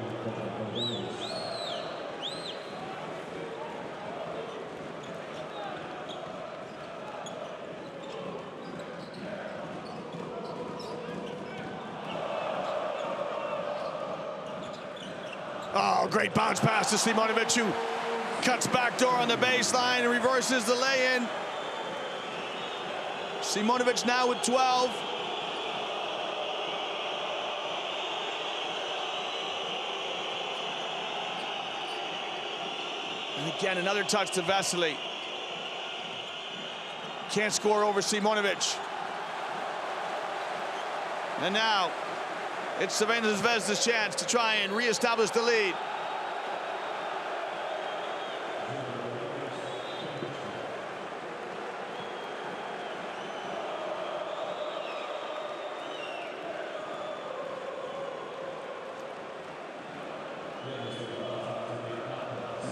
Oh, great bounce pass to Simonovic, who cuts back door on the baseline and reverses the lay-in. Simonovic now with 12. And again, another touch to Vesely. Can't score over Simonovic. And now, it's Crvena Zvezda's chance to try and re-establish the lead.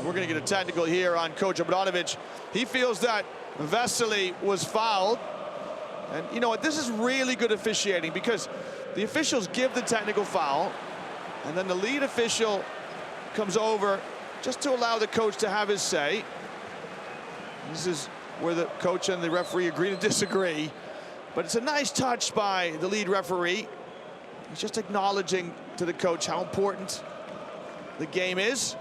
We're going to get a technical here on Coach Obradovic. He feels that Vesely was fouled. And you know what, this is really good officiating because the officials give the technical foul, and then the lead official comes over just to allow the coach to have his say. This is where the coach and the referee agree to disagree. But it's a nice touch by the lead referee. He's just acknowledging to the coach how important the game is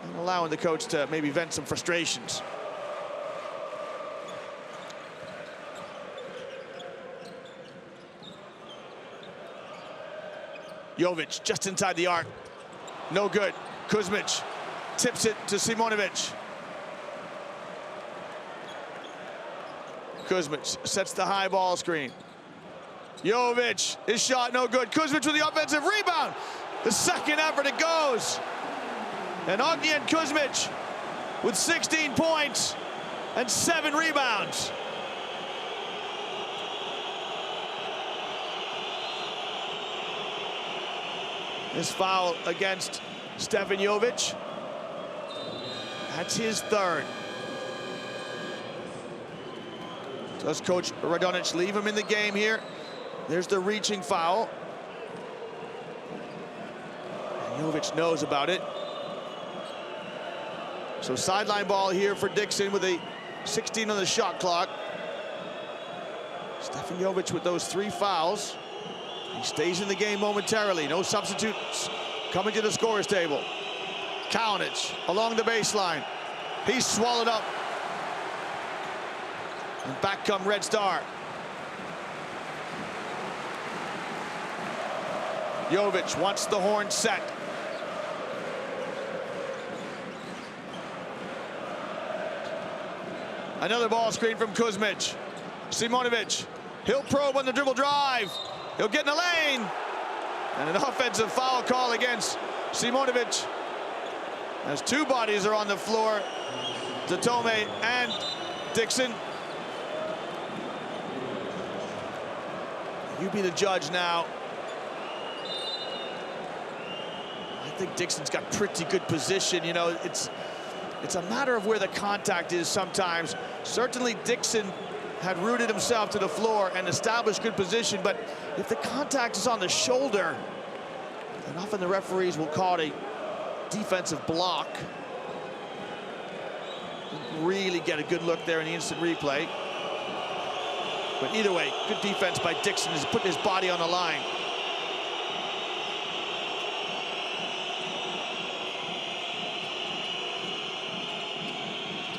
and allowing the coach to maybe vent some frustrations. Jovic just inside the arc. No good. Kuzmic tips it to Simonovic. Kuzmic sets the high ball screen. Jovic, his shot no good. Kuzmic with the offensive rebound. The second effort it goes. And Ognjen Kuzmic with 16 points and 7 rebounds. This foul against Stefan Jovic. That's his third. Does Coach Red&White leave him in the game here? There's the reaching foul. And Jovic knows about it. So sideline ball here for Dixon with a 16 on the shot clock. Stefan Jovic with those 3 fouls. He stays in the game momentarily. No substitutes coming to the scorer's table. Kalinic along the baseline. He's swallowed up. And back come Red Star. Jovic wants the horn set. Another ball screen from Kuzmic. Simonovic, he'll probe on the dribble drive. He'll get in the lane. And an offensive foul call against Simonovic. As 2 bodies are on the floor, Datome and Dixon. You be the judge now. I think Dixon's got pretty good position. You know, it's a matter of where the contact is sometimes. Certainly Dixon had rooted himself to the floor and established good position, but if the contact is on the shoulder, then often the referees will call it a defensive block. Didn't really get a good look there in the instant replay. But either way, good defense by Dixon is putting his body on the line.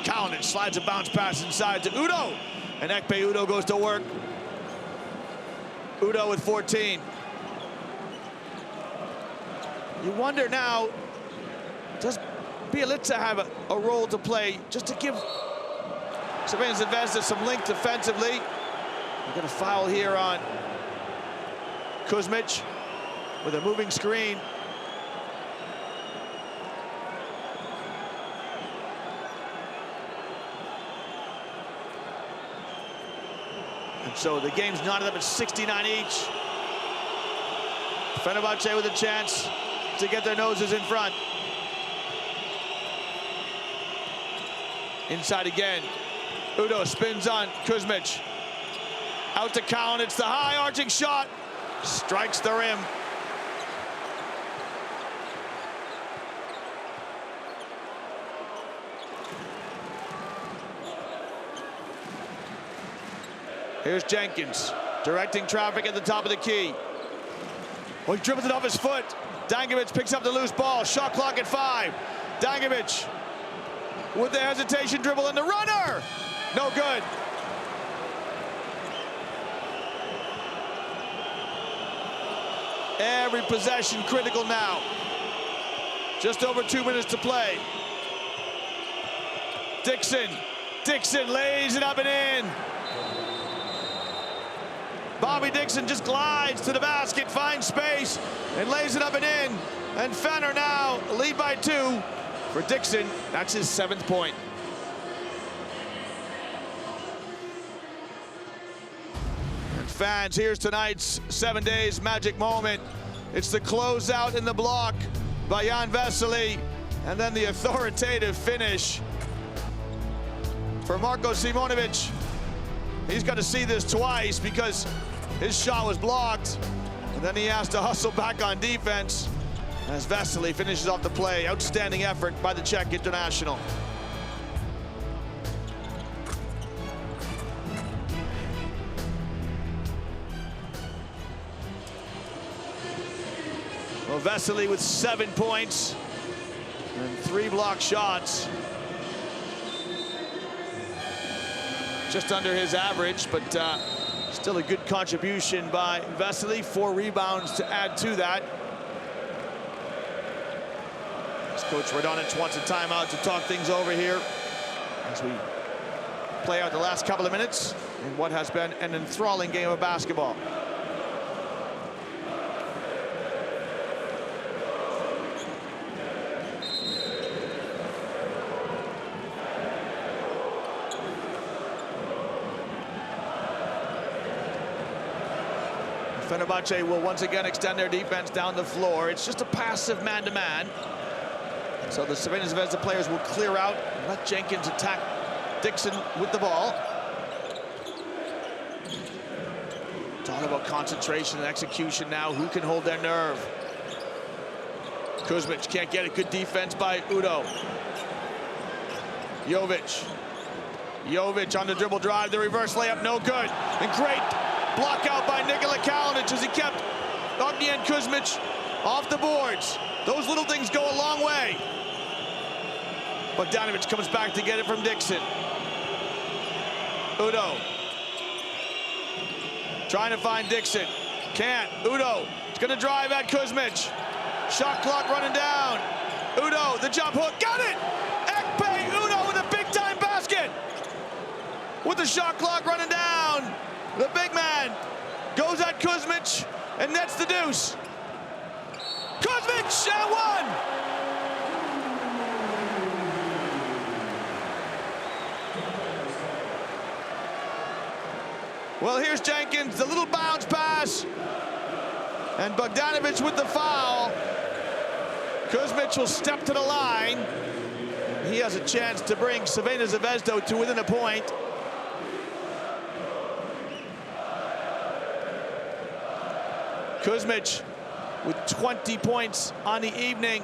Kalinic slides a bounce pass inside to Udo. And Ekpe Udo goes to work. Udo with 14. You wonder now, does Bielitsa have a role to play just to give Crvena zvezda some length defensively? We're going to foul here on Kuzmic with a moving screen. And so the game's knotted up at 69 each. Fenerbahce with a chance to get their noses in front. Inside again. Udo spins on Kuzmic. Out to Kalinic, the high arching shot. Strikes the rim. Here's Jenkins, directing traffic at the top of the key. Well, he dribbles it off his foot. Dankovic picks up the loose ball. Shot clock at 5. Dankovic with the hesitation dribble and the runner. No good. Every possession critical now. Just over 2 minutes to play. Dixon lays it up and in. Bobby Dixon just glides to the basket, finds space, and lays it up and in. And Fener now lead by 2. For Dixon, that's his 7th point. And fans, here's tonight's 7 Days magic moment. It's the closeout in the block by Jan Vesely, and then the authoritative finish for Marko Simonovic. He's got to see this twice because his shot was blocked, and then he has to hustle back on defense as Vesely finishes off the play. Outstanding effort by the Czech international. Well, Vesely with 7 points and 3 block shots. Just under his average, but still a good contribution by Vesely. 4 rebounds to add to that. As Coach Red&White wants a timeout to talk things over here as we play out the last couple of minutes in what has been an enthralling game of basketball. Fenerbahce will once again extend their defense down the floor. It's just a passive man-to-man. So the Crvena Zvezda players will clear out and let Jenkins attack Dixon with the ball. It's all about concentration and execution now. Who can hold their nerve? Kuzmic can't get it. Good defense by Udo. Jovic on the dribble drive. The reverse layup, no good. And great block out by Nikola Kalinic as he kept Ognjen Kuzmic off the boards. Those little things go a long way. Bogdanovic comes back to get it from Dixon. Udo trying to find Dixon. Can't. Udo is going to drive at Kuzmic. Shot clock running down. Udo, the jump hook. Got it! Ekpe Udo with a big-time basket. With the shot clock running down. The big man goes at Kuzmic and nets the deuce. Kuzmic at one! Well, here's Jenkins, the little bounce pass. And Bogdanovic with the foul. Kuzmic will step to the line. He has a chance to bring Crvena Zvezda to within a point. Kuzmic with 20 points on the evening.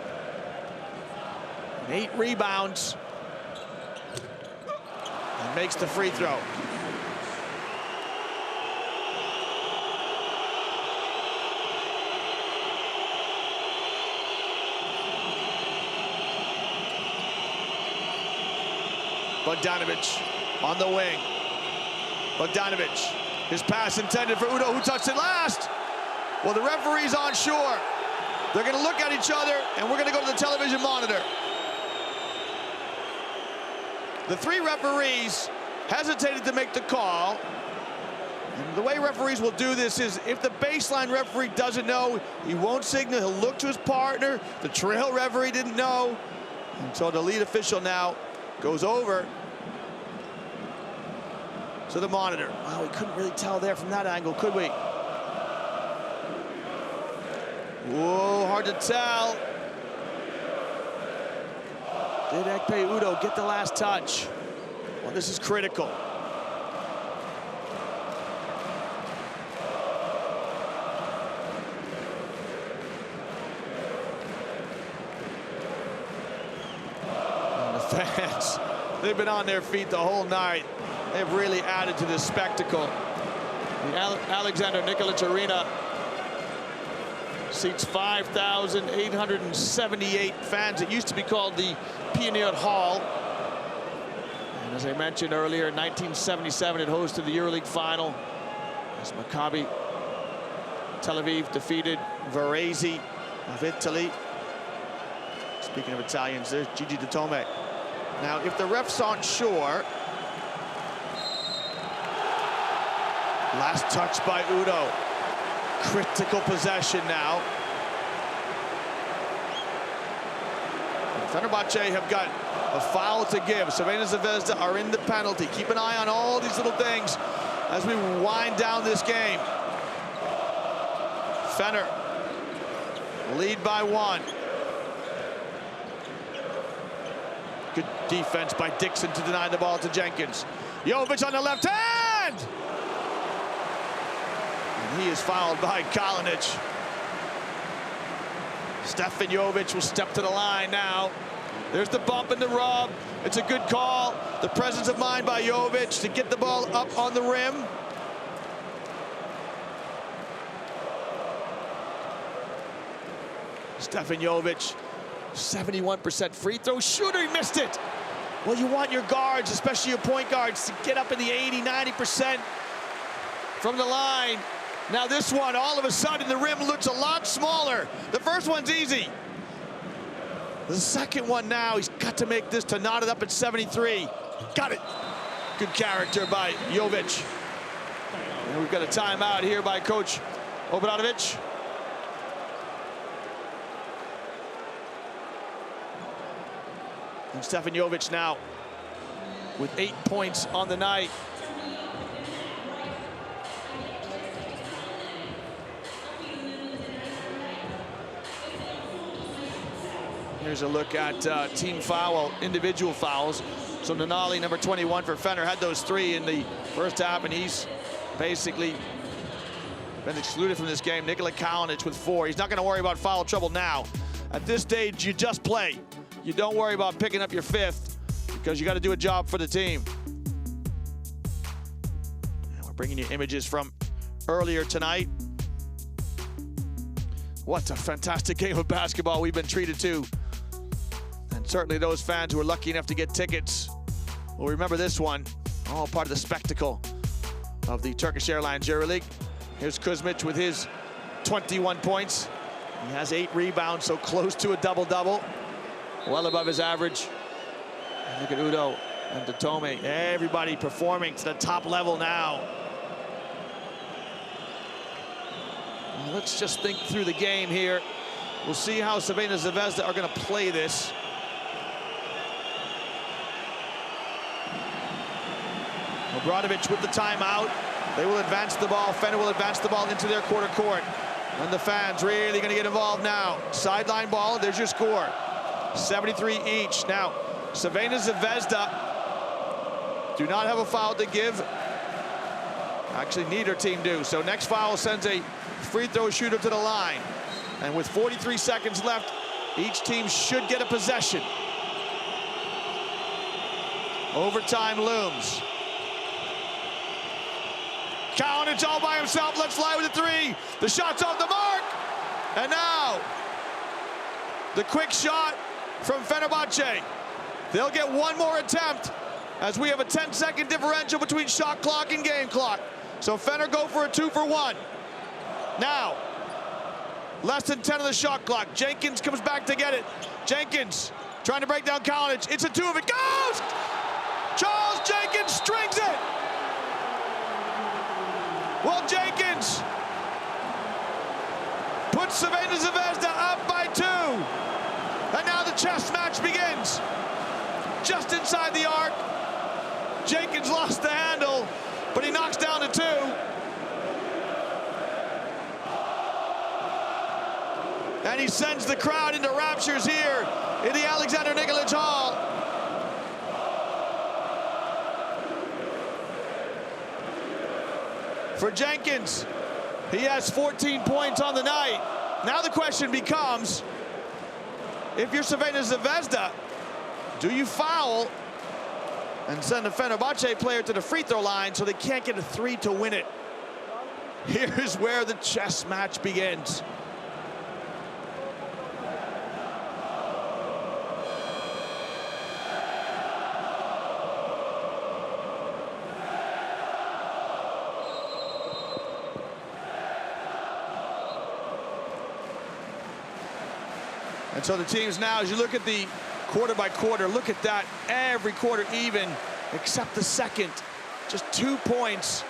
8 rebounds. And makes the free throw. Bogdanovic on the wing. Bogdanovic, his pass intended for Udo, who touched it last. Well, the referee's on shore. They're going to look at each other, and we're going to go to the television monitor. The 3 referees hesitated to make the call. And the way referees will do this is if the baseline referee doesn't know, he won't signal. He'll look to his partner. The trail referee didn't know. And so the lead official now goes over to the monitor. Wow, we couldn't really tell there from that angle, could we? Whoa, hard to tell. Did Ekpe Udo get the last touch? Well, this is critical. And the fans, they've been on their feet the whole night. They've really added to this spectacle. The Alexander Nikolic Arena seats 5,878 fans. It used to be called the Pioneer Hall. And as I mentioned earlier, in 1977, it hosted the EuroLeague final as Maccabi Tel Aviv defeated Varese of Italy. Speaking of Italians, there's Gigi Datome. Now, if the refs aren't sure, last touch by Udo. Critical possession now. And Fenerbahce have got a foul to give. Crvena Zvezda are in the penalty. Keep an eye on all these little things as we wind down this game. Fener lead by 1. Good defense by Dixon to deny the ball to Jenkins. Jovic on the left hand! And he is fouled by Kalinic. Stefan Jovic will step to the line now. There's the bump and the rub. It's a good call. The presence of mind by Jovic to get the ball up on the rim. Stefan Jovic, 71% free throw shooter. He missed it. Well, you want your guards, especially your point guards, to get up in the 80, 90% from the line. Now this one, all of a sudden, the rim looks a lot smaller. The first one's easy. The second one now, he's got to make this to knot it up at 73. Got it. Good character by Jovic. And we've got a timeout here by Coach Obradovic. And Stefan Jovic now with 8 points on the night. Here's a look at team foul, individual fouls. So Nanali, number 21 for Fener, had those 3 in the first half, and he's basically been excluded from this game. Nikola Kalinic with 4. He's not going to worry about foul trouble now. At this stage, you just play. You don't worry about picking up your 5th because you got to do a job for the team. And we're bringing you images from earlier tonight. What a fantastic game of basketball we've been treated to. And certainly those fans who are lucky enough to get tickets will remember this one. All part of the spectacle of the Turkish Airlines EuroLeague. Here's Kuzmic with his 21 points. He has 8 rebounds, so close to a double-double. Well above his average. And look at Udo and Datome. Everybody performing to the top level now. Well, let's just think through the game here. We'll see how Crvena Zvezda are going to play this. Obradovic with the timeout. They will advance the ball. Fener will advance the ball into their quarter court. And the fans really going to get involved now. Sideline ball, there's your score. 73 each. Now, Crvena Zvezda do not have a foul to give. Actually, neither team do. So next foul sends a free throw shooter to the line. And with 43 seconds left, each team should get a possession. Overtime looms. Kalinic all by himself, let's fly with a 3. The shot's off the mark. And now, the quick shot from Fenerbahce. They'll get one more attempt as we have a 10-second differential between shot clock and game clock. So Fener go for a 2-for-1. Now, less than 10 of the shot clock. Jenkins comes back to get it. Jenkins trying to break down Kalinic. It's a 2 of it goes! Charles Jenkins strings it! Well, Jenkins puts Crvena Zvezda up by 2. And now the chess match begins. Just inside the arc. Jenkins lost the handle, but he knocks down to 2. And he sends the crowd into raptures here in the Alexander Nikolic Hall. For Jenkins, he has 14 points on the night. Now the question becomes, if you're Crvena Zvezda, do you foul and send a Fenerbahce player to the free throw line so they can't get a 3 to win it? Here's where the chess match begins. And so the teams now, as you look at the quarter by quarter, look at that, every quarter even, except the second. Just 2 points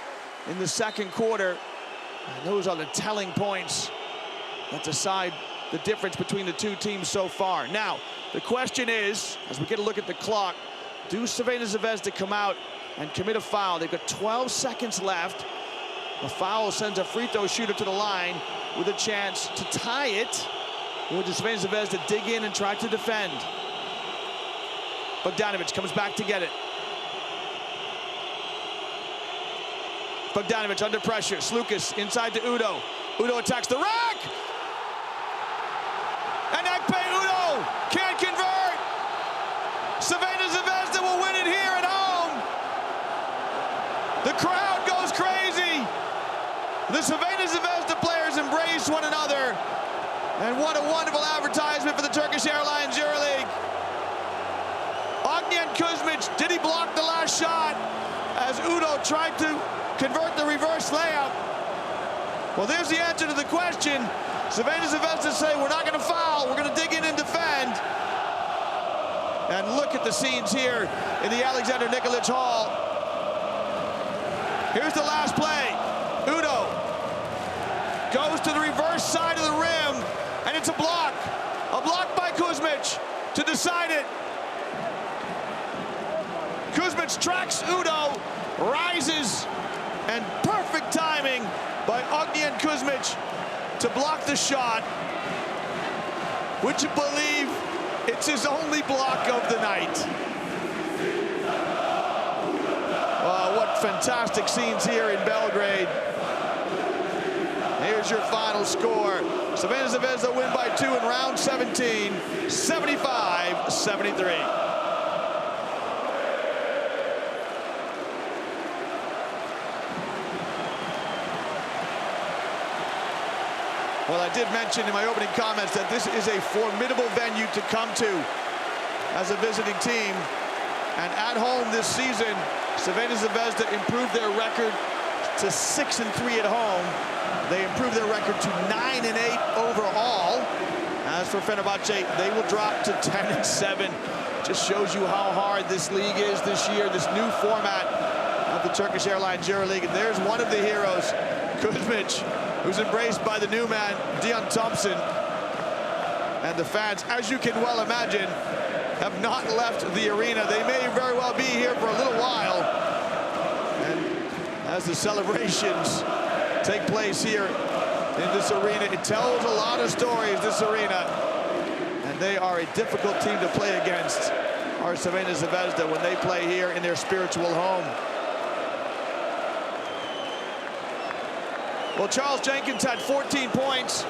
in the second quarter. And those are the telling points that decide the difference between the two teams so far. Now, the question is, as we get a look at the clock, do Crvena Zvezda come out and commit a foul? They've got 12 seconds left. A foul sends a free throw shooter to the line with a chance to tie it. Will Crvena Zvezda dig in and try to defend? Bogdanovic comes back to get it. Bogdanovic under pressure. Slukas inside to Udo. Udo attacks the rack! And Ekpe Udo can't convert! Crvena Zvezda will win it here at home! The crowd goes crazy! The Crvena Zvezda players embrace one another. And what a wonderful advertisement for the Turkish Airlines EuroLeague. Ognian Kuzmic, did he block the last shot as Udo tried to convert the reverse layup? Well, there's the answer to the question. Crvena Zvezda say, we're not going to foul, we're going to dig in and defend. And look at the scenes here in the Alexander Nikolic Hall. Here's the last play. Udo goes to the reverse side of the rim. And it's a block by Kuzmic to decide it. Kuzmic tracks Udo, rises, and perfect timing by Ognian Kuzmic to block the shot. Would you believe It's his only block of the night. What fantastic scenes here in Belgrade. Here's your final score. Crvena Zvezda win by 2 in round 17, 75-73. Well, I did mention in my opening comments that this is a formidable venue to come to as a visiting team. And at home this season, Crvena Zvezda improved their record to 6-3 at home. They improved their record to 9-8 overall. As for Fenerbahce, they will drop to 10-7. Just shows you how hard this league is this year, this new format of the Turkish Airlines EuroLeague. And there's one of the heroes, Kuzmic, who's embraced by the new man, Dion Thompson. And the fans, as you can well imagine, have not left the arena. They may very well be here for a little while. And as the celebrations take place here in this arena, it tells a lot of stories, this arena. And they are a difficult team to play against, our Crvena Zvezda, when they play here in their spiritual home. Well, Charles Jenkins had 14 points.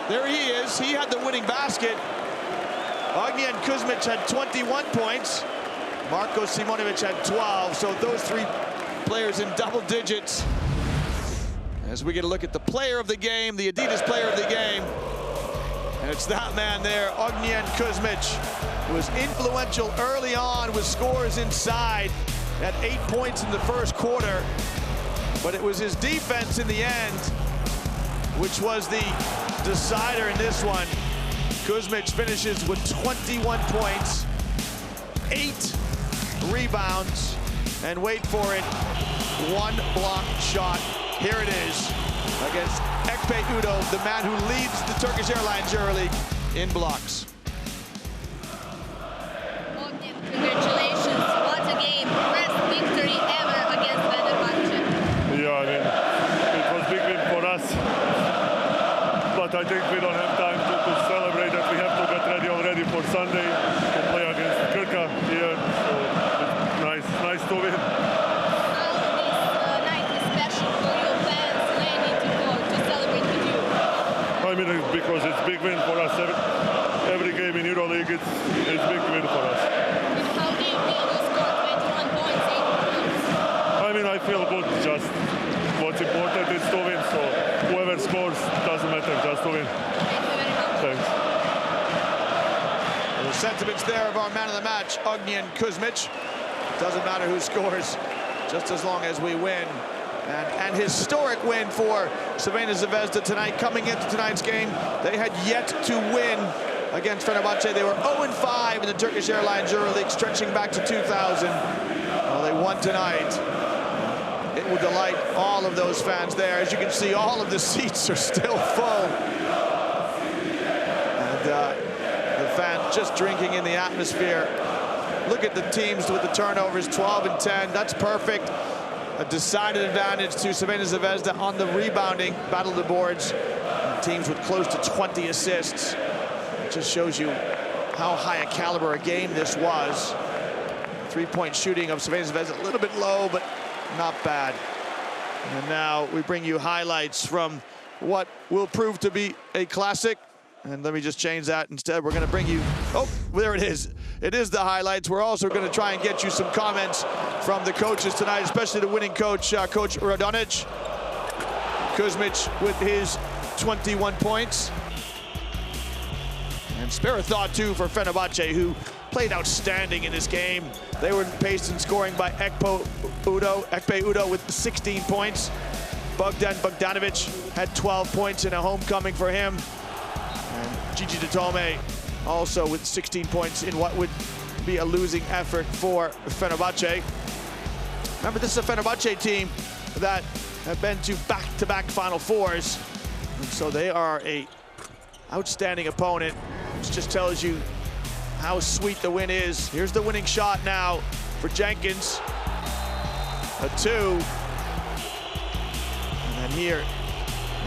There he is. He had the winning basket. Ognjen Kuzmic had 21 points. Marko Simonovic had 12. So those three players in double digits. As we get a look at the player of the game, the Adidas player of the game. And it's that man there, Ognjen Kuzmic, who was influential early on with scores inside. Had 8 points in the first quarter. But it was his defense in the end, which was the decider in this one. Kuzmic finishes with 21 points, 8 rebounds, and wait for it, 1 block shot. Here it is against Ekpe Udo, the man who leads the Turkish Airlines EuroLeague in blocks. Congratulations, what a game. First victory ever against Fenerbahce. Yeah, I mean, it was a big win for us. But I think we don't have time to celebrate that. We have to get ready already for Sunday to play against Crvena here. So it's nice to win. How this night is special for your fans ready to go to celebrate with you? I mean, because it's a big win for us. Every game in EuroLeague, it's a big win for us. And how do you feel? You scored 21 points, 8 points. I mean, I feel good. Just what's important is to win. So whoever scores doesn't matter, just to win. Thank you very much. Thanks. The sentiments there of our man of the match, Ognjen Kuzmic. Doesn't matter who scores, just as long as we win. And historic win for Crvena Zvezda tonight. Coming into tonight's game, they had yet to win against Fenerbahce. They were 0-5 in the Turkish Airlines EuroLeague, stretching back to 2000. Well, they won tonight. It will delight all of those fans there. As you can see, all of the seats are still full. And the fans just drinking in the atmosphere. Look at the teams with the turnovers, 12 and 10. That's perfect. A decided advantage to Crvena Zvezda on the rebounding, battle of the boards. And teams with close to 20 assists. It just shows you how high a caliber a game this was. 3-point shooting of Crvena Zvezda, a little bit low, but not bad. And now we bring you highlights from what will prove to be a classic. And let me just change that. Instead, we're going to bring you, oh, there it is. It is the highlights. We're also going to try and get you some comments from the coaches tonight, especially the winning coach, Coach Radonic. Kuzmic with his 21 points. And spare a thought, too, for Fenerbahce, who played outstanding in this game. They were paced in scoring by Ekpe Udo with 16 points. Bogdan Bogdanovic had 12 points in a homecoming for him. And Gigi Ditome also with 16 points in what would be a losing effort for Fenerbahce. Remember, this is a Fenerbahce team that have been to back-to-back Final Fours. And so they are a outstanding opponent, which just tells you how sweet the win is. Here's the winning shot now for Jenkins. A 2. And then here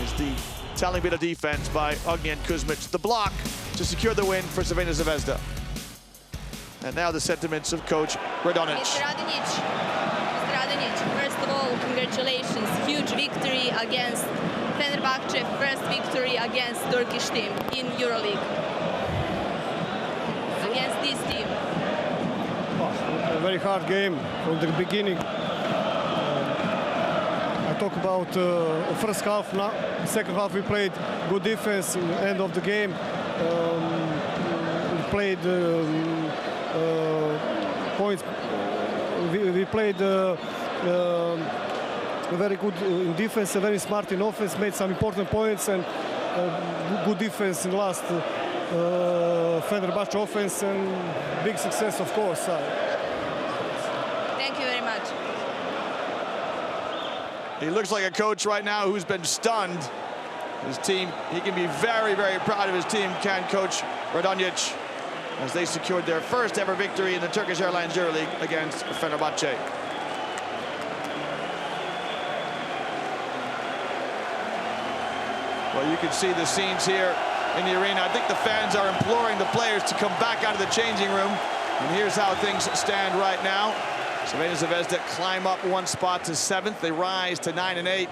is the telling bit of defense by Ognjen Kuzmic. The block to secure the win for Crvena Zvezda. And now the sentiments of coach Radonjic. Mr. Radonjic, first of all, congratulations. Huge victory against Fenerbahce, first victory against Turkish team in EuroLeague. Against this team. A very hard game from the beginning. I talk about the first half. Now, second half we played good defense. In the end of the game, we played points. We played very good in defense, very smart in offense, made some important points, and good defense in last Fenerbahce offense, and big success, of course. Thank you very much. He looks like a coach right now who's been stunned. His team, he can be very, very proud of his team, can Coach Radonjic, as they secured their first ever victory in the Turkish Airlines EuroLeague against Fenerbahce. Well, you can see the scenes here in the arena. I think the fans are imploring the players to come back out of the changing room. And here's how things stand right now. Crvena zvezda climb up one spot to 7th. They rise to 9 and 8.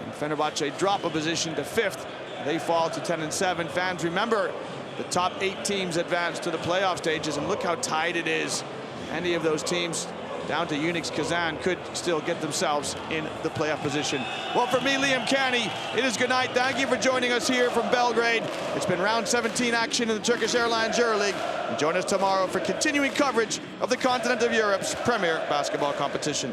And Fenerbahce drop a position to 5th. They fall to 10 and 7. Fans, remember, the top 8 teams advance to the playoff stages, and look how tight it is. Any of those teams down to Unix Kazan could still get themselves in the playoff position. Well, for me, Liam Canny, it is good night. Thank you for joining us here from Belgrade. It's been round 17 action in the Turkish Airlines EuroLeague. And join us tomorrow for continuing coverage of the continent of Europe's premier basketball competition.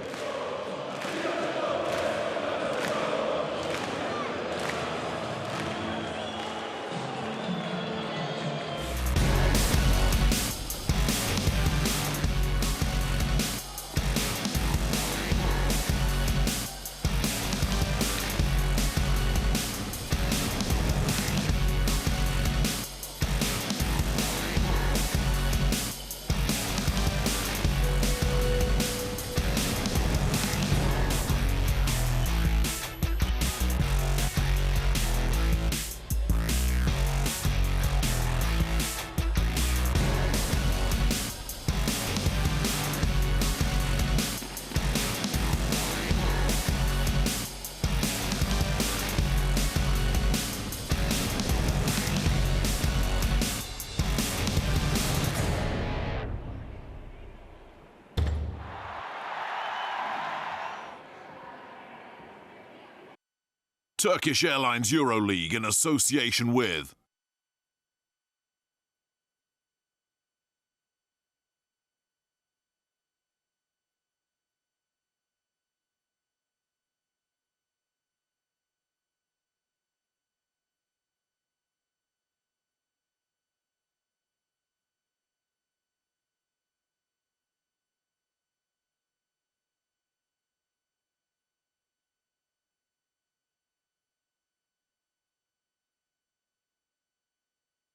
Turkish Airlines EuroLeague in association with